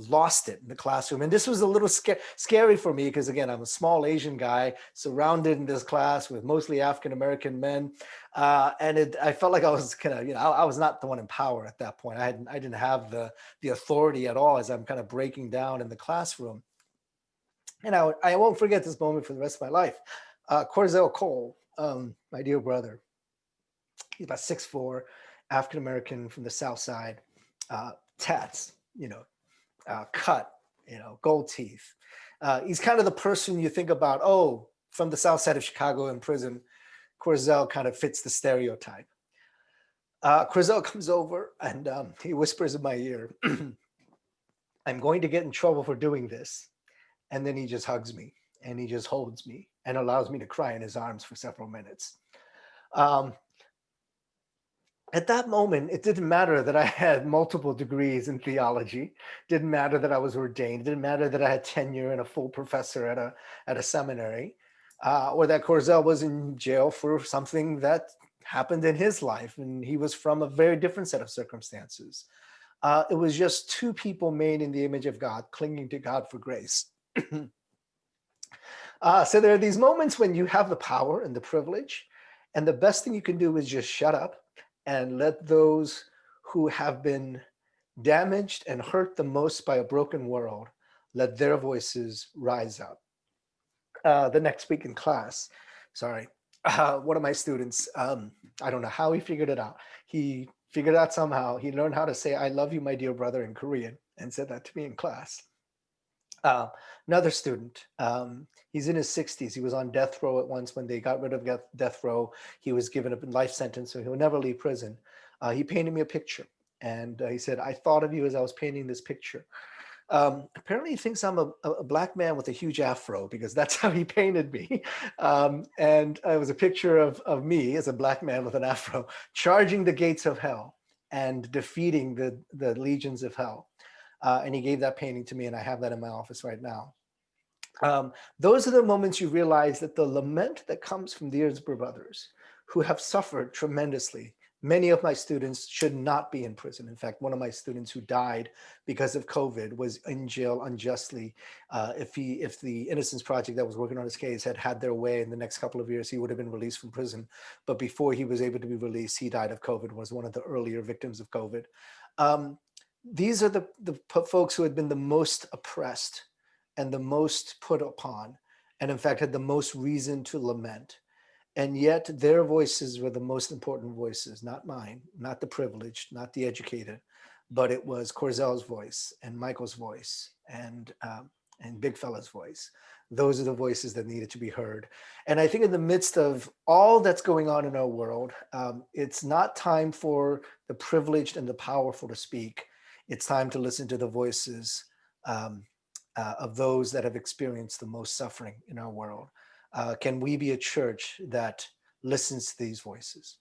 lost it in the classroom. And this was a little scary for me because, again, I'm a small Asian guy surrounded in this class with mostly African-American men. And I felt like I was kind of, I was not the one in power at that point. I didn't have the authority at all as I'm kind of breaking down in the classroom. And I won't forget this moment for the rest of my life. Corzell Cole, my dear brother, he's about 6'4", African-American from the South Side, tats, cut, gold teeth. He's kind of the person you think about, from the South Side of Chicago in prison. Corzell kind of fits the stereotype. Corzell comes over and he whispers in my ear, I'm going to get in trouble for doing this. And then he just hugs me and he just holds me and allows me to cry in his arms for several minutes. At that moment, it didn't matter that I had multiple degrees in theology. Didn't matter that I was ordained. Didn't matter that I had tenure and a full professor at a seminary, or that Corzell was in jail for something that happened in his life, and he was from a very different set of circumstances. It was just two people made in the image of God, clinging to God for grace. So there are these moments when you have the power and the privilege, and the best thing you can do is just shut up and let those who have been damaged and hurt the most by a broken world, let their voices rise up. The next week in class, one of my students, I don't know how he figured it out. He figured out somehow, he learned how to say, I love you, my dear brother, in Korean, and said that to me in class. Another student, he's in his 60s. He was on death row at once. When they got rid of death row, he was given a life sentence, so he'll never leave prison. He painted me a picture. And he said, I thought of you as I was painting this picture. Apparently he thinks I'm a black man with a huge afro, because that's how he painted me. And it was a picture of me as a black man with an afro charging the gates of hell and defeating the legions of hell. And he gave that painting to me, and I have that in my office right now. Those are the moments you realize that the lament that comes from the Erzberger brothers, who have suffered tremendously. Many of my students should not be in prison. In fact, one of my students who died because of COVID was in jail unjustly. If the Innocence Project that was working on his case had their way in the next couple of years, he would have been released from prison. But before he was able to be released, he died of COVID, was one of the earlier victims of COVID. These are the folks who had been the most oppressed and the most put upon, and in fact had the most reason to lament. And yet their voices were the most important voices, not mine, not the privileged, not the educated, but it was Corzel's voice and Michael's voice and Big Fella's voice. Those are the voices that needed to be heard. And I think in the midst of all that's going on in our world, it's not time for the privileged and the powerful to speak. It's time to listen to the voices of those that have experienced the most suffering in our world. Can we be a church that listens to these voices?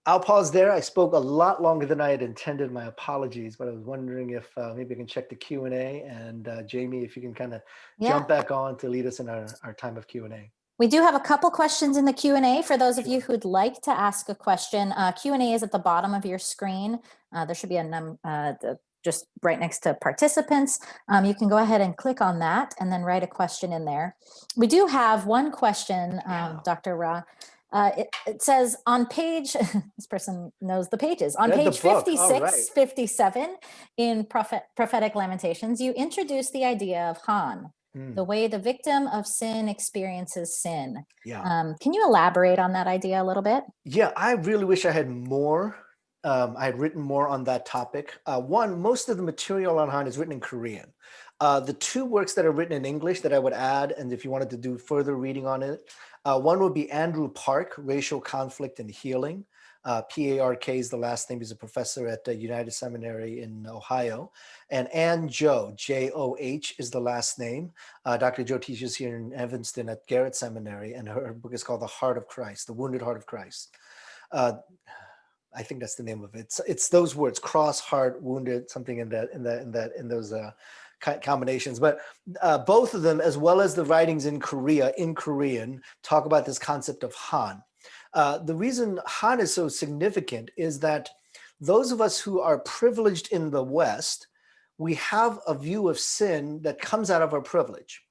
I'll pause there. I spoke a lot longer than I had intended. My apologies, but I was wondering if maybe I can check the Q&A, and Jamie, if you can kind of jump back on to lead us in our time of Q&A. We do have a couple questions in the Q&A for those of you who'd like to ask a question. Q&A is at the bottom of your screen. There should be a just right next to participants. You can go ahead and click on that and then write a question in there. We do have one question, Dr. Rah. It says on page, this person knows the pages, on page 56, 57 in Prophetic Lamentations, you introduce the idea of Han, the way the victim of sin experiences sin. Can you elaborate on that idea a little bit? Yeah, I really wish I had more. I had written more on that topic. One, most of the material on Han is written in Korean. The two works that are written in English that I would add, and if you wanted to do further reading on it, one would be Andrew Park, Racial Conflict and Healing. P-A-R-K is the last name. He's a professor at United Seminary in Ohio. And Ann Joh, J-O-H is the last name. Dr. Joh teaches here in Evanston at Garrett Seminary, and her book is called The Heart of Christ, The Wounded Heart of Christ. I think that's the name of it. It's those words: cross, heart, wounded, something in those combinations. But both of them, as well as the writings in Korean, talk about this concept of Han. The reason Han is so significant is that those of us who are privileged in the West, we have a view of sin that comes out of our privilege,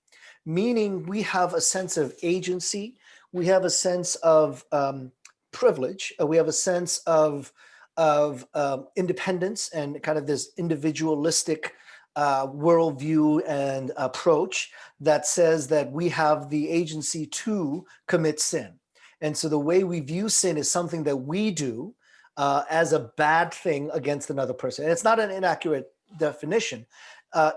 meaning we have a sense of agency, we have a sense of privilege, we have a sense of independence and kind of this individualistic worldview and approach that says that we have the agency to commit sin. And so the way we view sin is something that we do as a bad thing against another person. And it's not an inaccurate definition.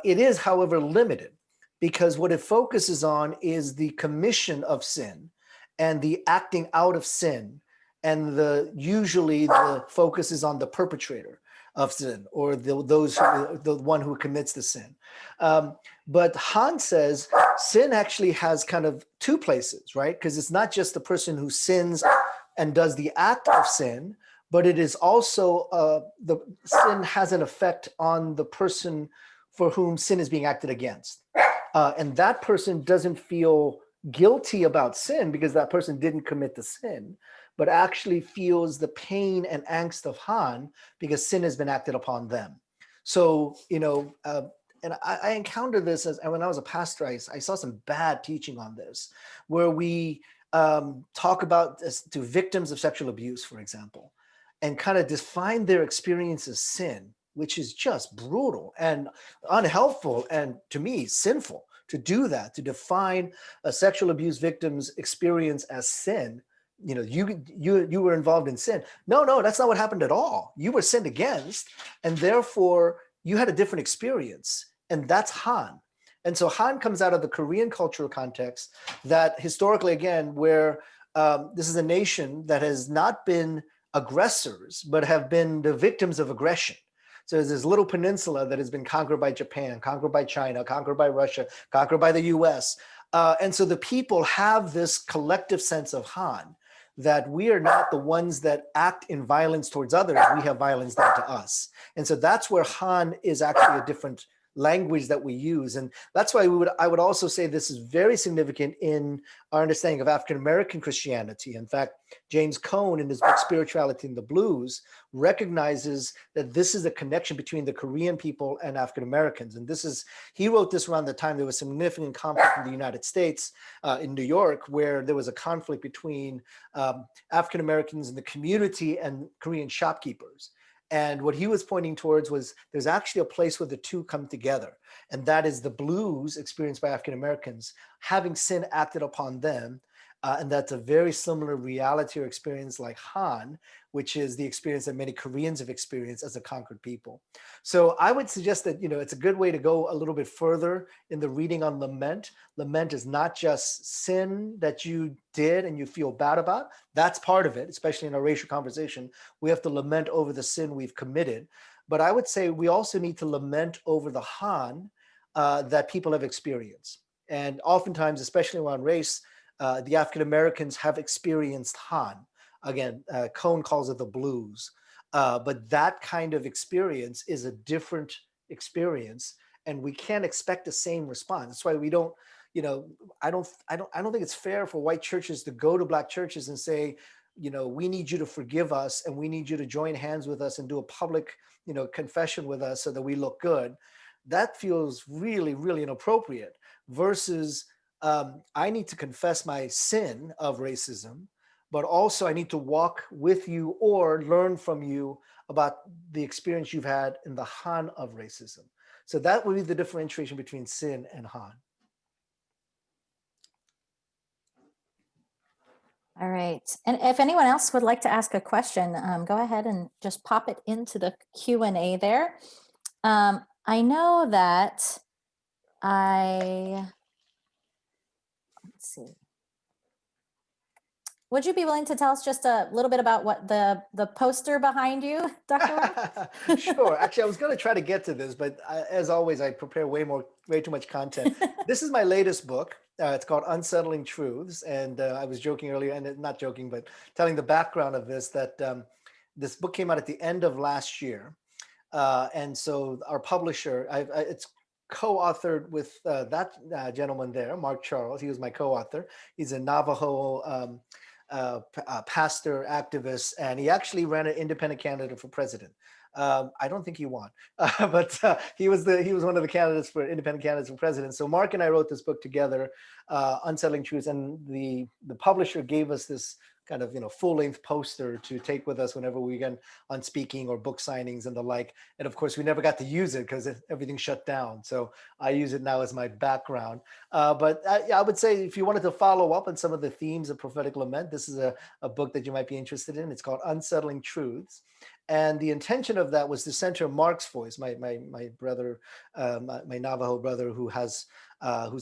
It is, however, limited, because what it focuses on is the commission of sin and the acting out of sin. And usually the focus is on the perpetrator of sin, or the one who commits the sin. But Han says sin actually has kind of two places, right? Because it's not just the person who sins and does the act of sin, but it is also the sin has an effect on the person for whom sin is being acted against. And that person doesn't feel guilty about sin because that person didn't commit the sin, but actually feels the pain and angst of Han because sin has been acted upon them. So, and I encountered this when I was a pastor. I saw some bad teaching on this, where we talk about this to victims of sexual abuse, for example, and kind of define their experience as sin, which is just brutal and unhelpful, and to me, sinful to do that, to define a sexual abuse victim's experience as sin. You were involved in sin. No, that's not what happened at all. You were sinned against, and therefore you had a different experience. And that's Han. And so Han comes out of the Korean cultural context that historically, again, where this is a nation that has not been aggressors, but have been the victims of aggression. So there's this little peninsula that has been conquered by Japan, conquered by China, conquered by Russia, conquered by the US. And so the people have this collective sense of Han, that we are not the ones that act in violence towards others, we have violence done to us. And so that's where Han is actually a different language that we use. And that's why I would also say this is very significant in our understanding of African American Christianity. In fact, James Cone, in his book Spirituality in the Blues, recognizes that this is a connection between the Korean people and African Americans. And he wrote this around the time there was significant conflict in the United States, in New York, where there was a conflict between African Americans in the community and Korean shopkeepers. And what he was pointing towards was there's actually a place where the two come together. And that is the blues experienced by African Americans, having sin acted upon them. And that's a very similar reality or experience like Han, which is the experience that many Koreans have experienced as a conquered people. So I would suggest that, it's a good way to go a little bit further in the reading on lament. Lament is not just sin that you did and you feel bad about. That's part of it, especially in our racial conversation. We have to lament over the sin we've committed. But I would say we also need to lament over the Han that people have experienced. And oftentimes, especially around race, the African Americans have experienced Han. Again, Cone calls it the blues. But that kind of experience is a different experience, and we can't expect the same response. That's why we don't, I don't think it's fair for white churches to go to Black churches and say, we need you to forgive us and we need you to join hands with us and do a public, confession with us so that we look good. That feels really, really inappropriate versus I need to confess my sin of racism, but also I need to walk with you or learn from you about the experience you've had in the Han of racism. So that would be the differentiation between sin and Han. All right. And if anyone else would like to ask a question, go ahead and just pop it into the Q&A there. I know that let's see. Would you be willing to tell us just a little bit about what the poster behind you, Dr. Rah? Sure. Actually, I was going to try to get to this, but as always, I prepare way too much content. This is my latest book. It's called Unsettling Truths. And I was joking earlier, and not joking, but telling the background of this, that this book came out at the end of last year. And so our publisher, it's co-authored with that gentleman there, Mark Charles. He was my co-author. He's a Navajo pastor, activist, and he actually ran an independent candidate for president. I don't think he won, but he was one of the independent candidates for president. So Mark and I wrote this book together, Unsettling Truths, and the publisher gave us this kind of full-length poster to take with us whenever we went on speaking or book signings and the like. And of course, we never got to use it because everything shut down. So I use it now as my background. But I would say if you wanted to follow up on some of the themes of prophetic lament, this is a book that you might be interested in. It's called Unsettling Truths. And the intention of that was to center Mark's voice, my brother, my Navajo brother, who's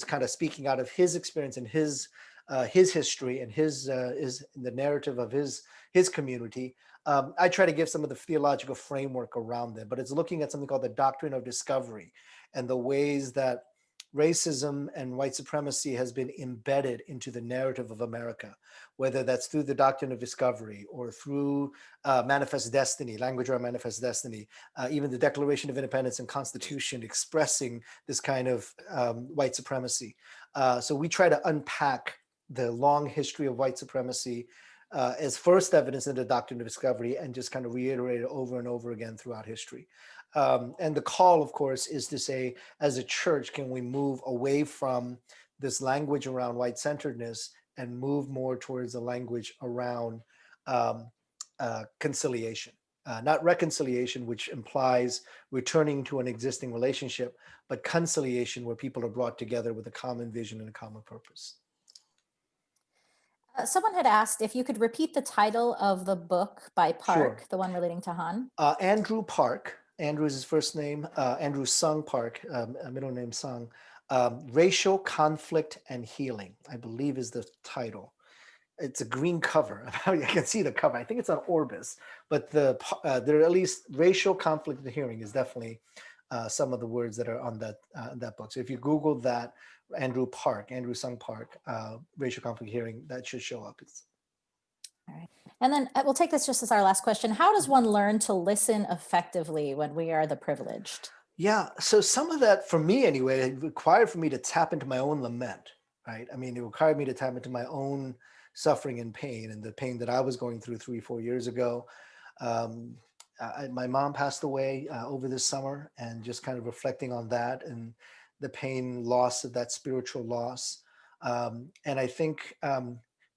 kind of speaking out of his experience and his history and his the narrative of his community. I try to give some of the theological framework around it, but it's looking at something called the Doctrine of Discovery and the ways that racism and white supremacy has been embedded into the narrative of America, whether that's through the Doctrine of Discovery or through Manifest Destiny, language around Manifest Destiny, even the Declaration of Independence and Constitution expressing this kind of white supremacy. So we try to unpack the long history of white supremacy as first evidence in the Doctrine of Discovery and just kind of reiterate it over and over again throughout history. And the call, of course, is to say, as a church, can we move away from this language around white-centeredness and move more towards a language around conciliation, not reconciliation, which implies returning to an existing relationship, but conciliation where people are brought together with a common vision and a common purpose. Someone had asked if you could repeat the title of the book by Park, Sure. The one relating to Han. Andrew Park. Andrew is his first name. Andrew Sung Park, middle name Sung. Racial Conflict and Healing, I believe is the title. it's a green cover. I can see the cover. I think it's on Orbis, but there are at least racial conflict of hearing is definitely some of the words that are on that book. So if you Google that, Andrew Sung Park, racial conflict of hearing, that should show up. All right. And then we'll take this just as our last question. How does one learn to listen effectively when we are the privileged? Yeah, so some of that, for me anyway, it required for me to tap into my own lament, right? I mean, it required me to tap into my own suffering and pain, and the pain that I was going through 3-4 years ago. Um, my mom passed away over this summer, and just kind of reflecting on that and the pain, loss of that spiritual loss. And I think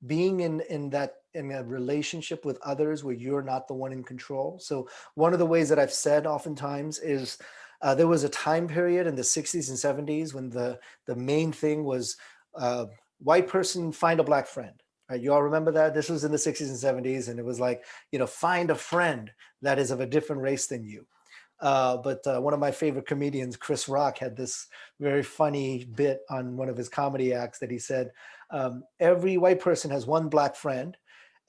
being in a relationship with others where you're not the one in control. So one of the ways that I've said oftentimes is there was a time period in the 60s and 70s when the main thing was white person find a black friend. Right? You all remember that? This was in the 60s and 70s, and it was like, find a friend that is of a different race than you. But one of my favorite comedians, Chris Rock, had this very funny bit on one of his comedy acts that he said, every white person has one black friend,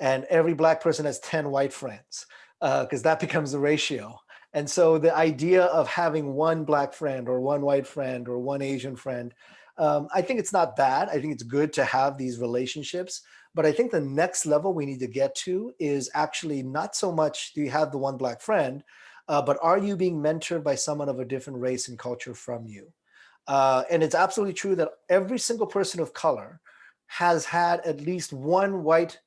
and every black person has 10 white friends, because that becomes the ratio. And so the idea of having one black friend or one white friend or one Asian friend, I think it's not bad. I think it's good to have these relationships. But I think the next level we need to get to is actually not so much do you have the one black friend, but are you being mentored by someone of a different race and culture from you? And it's absolutely true that every single person of color has had at least one white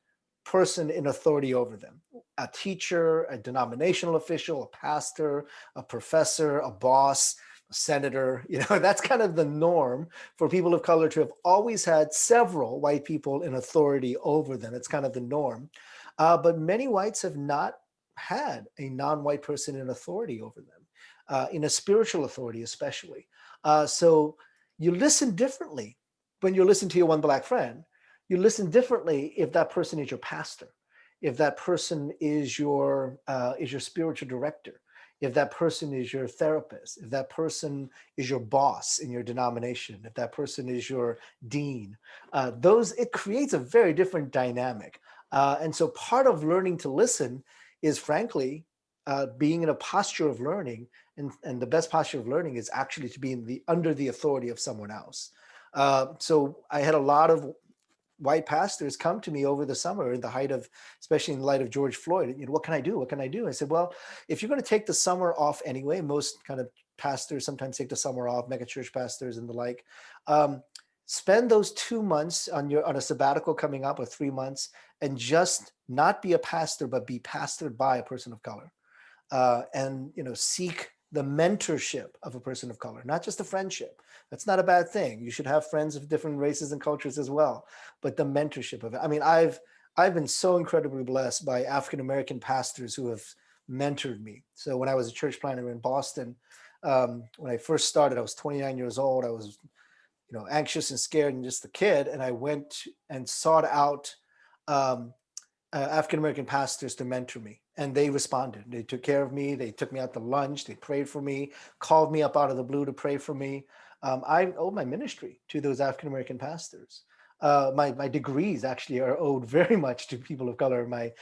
person in authority over them. A teacher, a denominational official, a pastor, a professor, a boss, a senator. That's kind of the norm for people of color to have always had several white people in authority over them. It's kind of the norm. But many whites have not had a non-white person in authority over them, in a spiritual authority especially. So you listen differently when you listen to your one black friend. You listen differently if that person is your pastor, if that person is your spiritual director, if that person is your therapist, if that person is your boss in your denomination, if that person is your dean. It creates a very different dynamic. And so part of learning to listen is, frankly, being in a posture of learning, and the best posture of learning is actually to be under the authority of someone else. So I had a lot of white pastors come to me over the summer in the height of, especially in light of George Floyd, what can I do? What can I do? I said, well, if you're going to take the summer off anyway, most kind of pastors sometimes take the summer off, mega church pastors and the like, spend those 2 months on a sabbatical coming up, or 3 months, and just not be a pastor, but be pastored by a person of color, and seek the mentorship of a person of color, not just a friendship. That's not a bad thing. You should have friends of different races and cultures as well, but the mentorship of it. I mean, I've been so incredibly blessed by African-American pastors who have mentored me. So when I was a church planter in Boston, when I first started, I was 29 years old. I was, anxious and scared and just a kid. And I went and sought out African-American pastors to mentor me, and they responded. They took care of me. They took me out to lunch. They prayed for me, called me up out of the blue to pray for me. I owe my ministry to those African-American pastors. My degrees actually are owed very much to people of color. My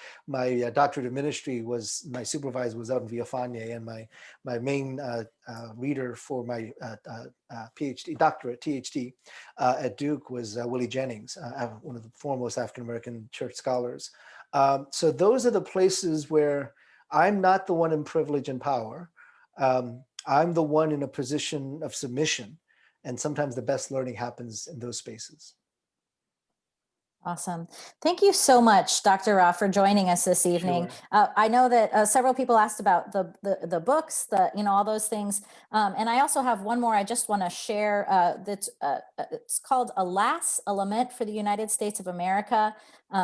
doctorate of ministry my supervisor was out in Viafane, and my main reader for my PhD, doctorate, THD, at Duke was Willie Jennings, one of the foremost African-American church scholars. So those are the places where I'm not the one in privilege and power. I'm the one in a position of submission. And sometimes the best learning happens in those spaces. Awesome. Thank you so much, Dr. Rah, for joining us this evening. Sure. I know that several people asked about the books, all those things. And I also have one more I just want to share. It's called Alas, a Lament for the United States of America.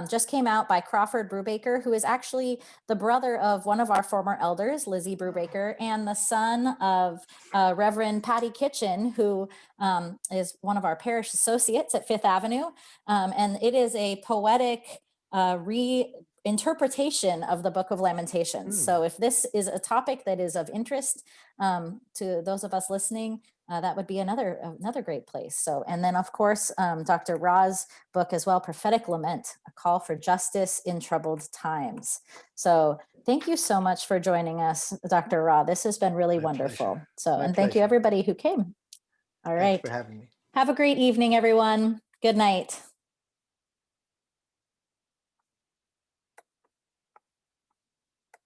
Just came out by Crawford Brubaker, who is actually the brother of one of our former elders, Lizzie Brubaker, and the son of Reverend Patty Kitchen, who is one of our parish associates at Fifth Avenue. And it is a poetic interpretation of the book of Lamentations. So if this is a topic that is of interest to those of us listening, that would be another great place. So, and then of course, Dr. Rah's book as well, Prophetic Lament, A Call for Justice in Troubled Times. So thank you so much for joining us, Dr. Rah. This has been really wonderful. Pleasure. So, My and thank you pleasure. everybody who came. All right. Thanks for having me. Have a great evening, everyone. Good night.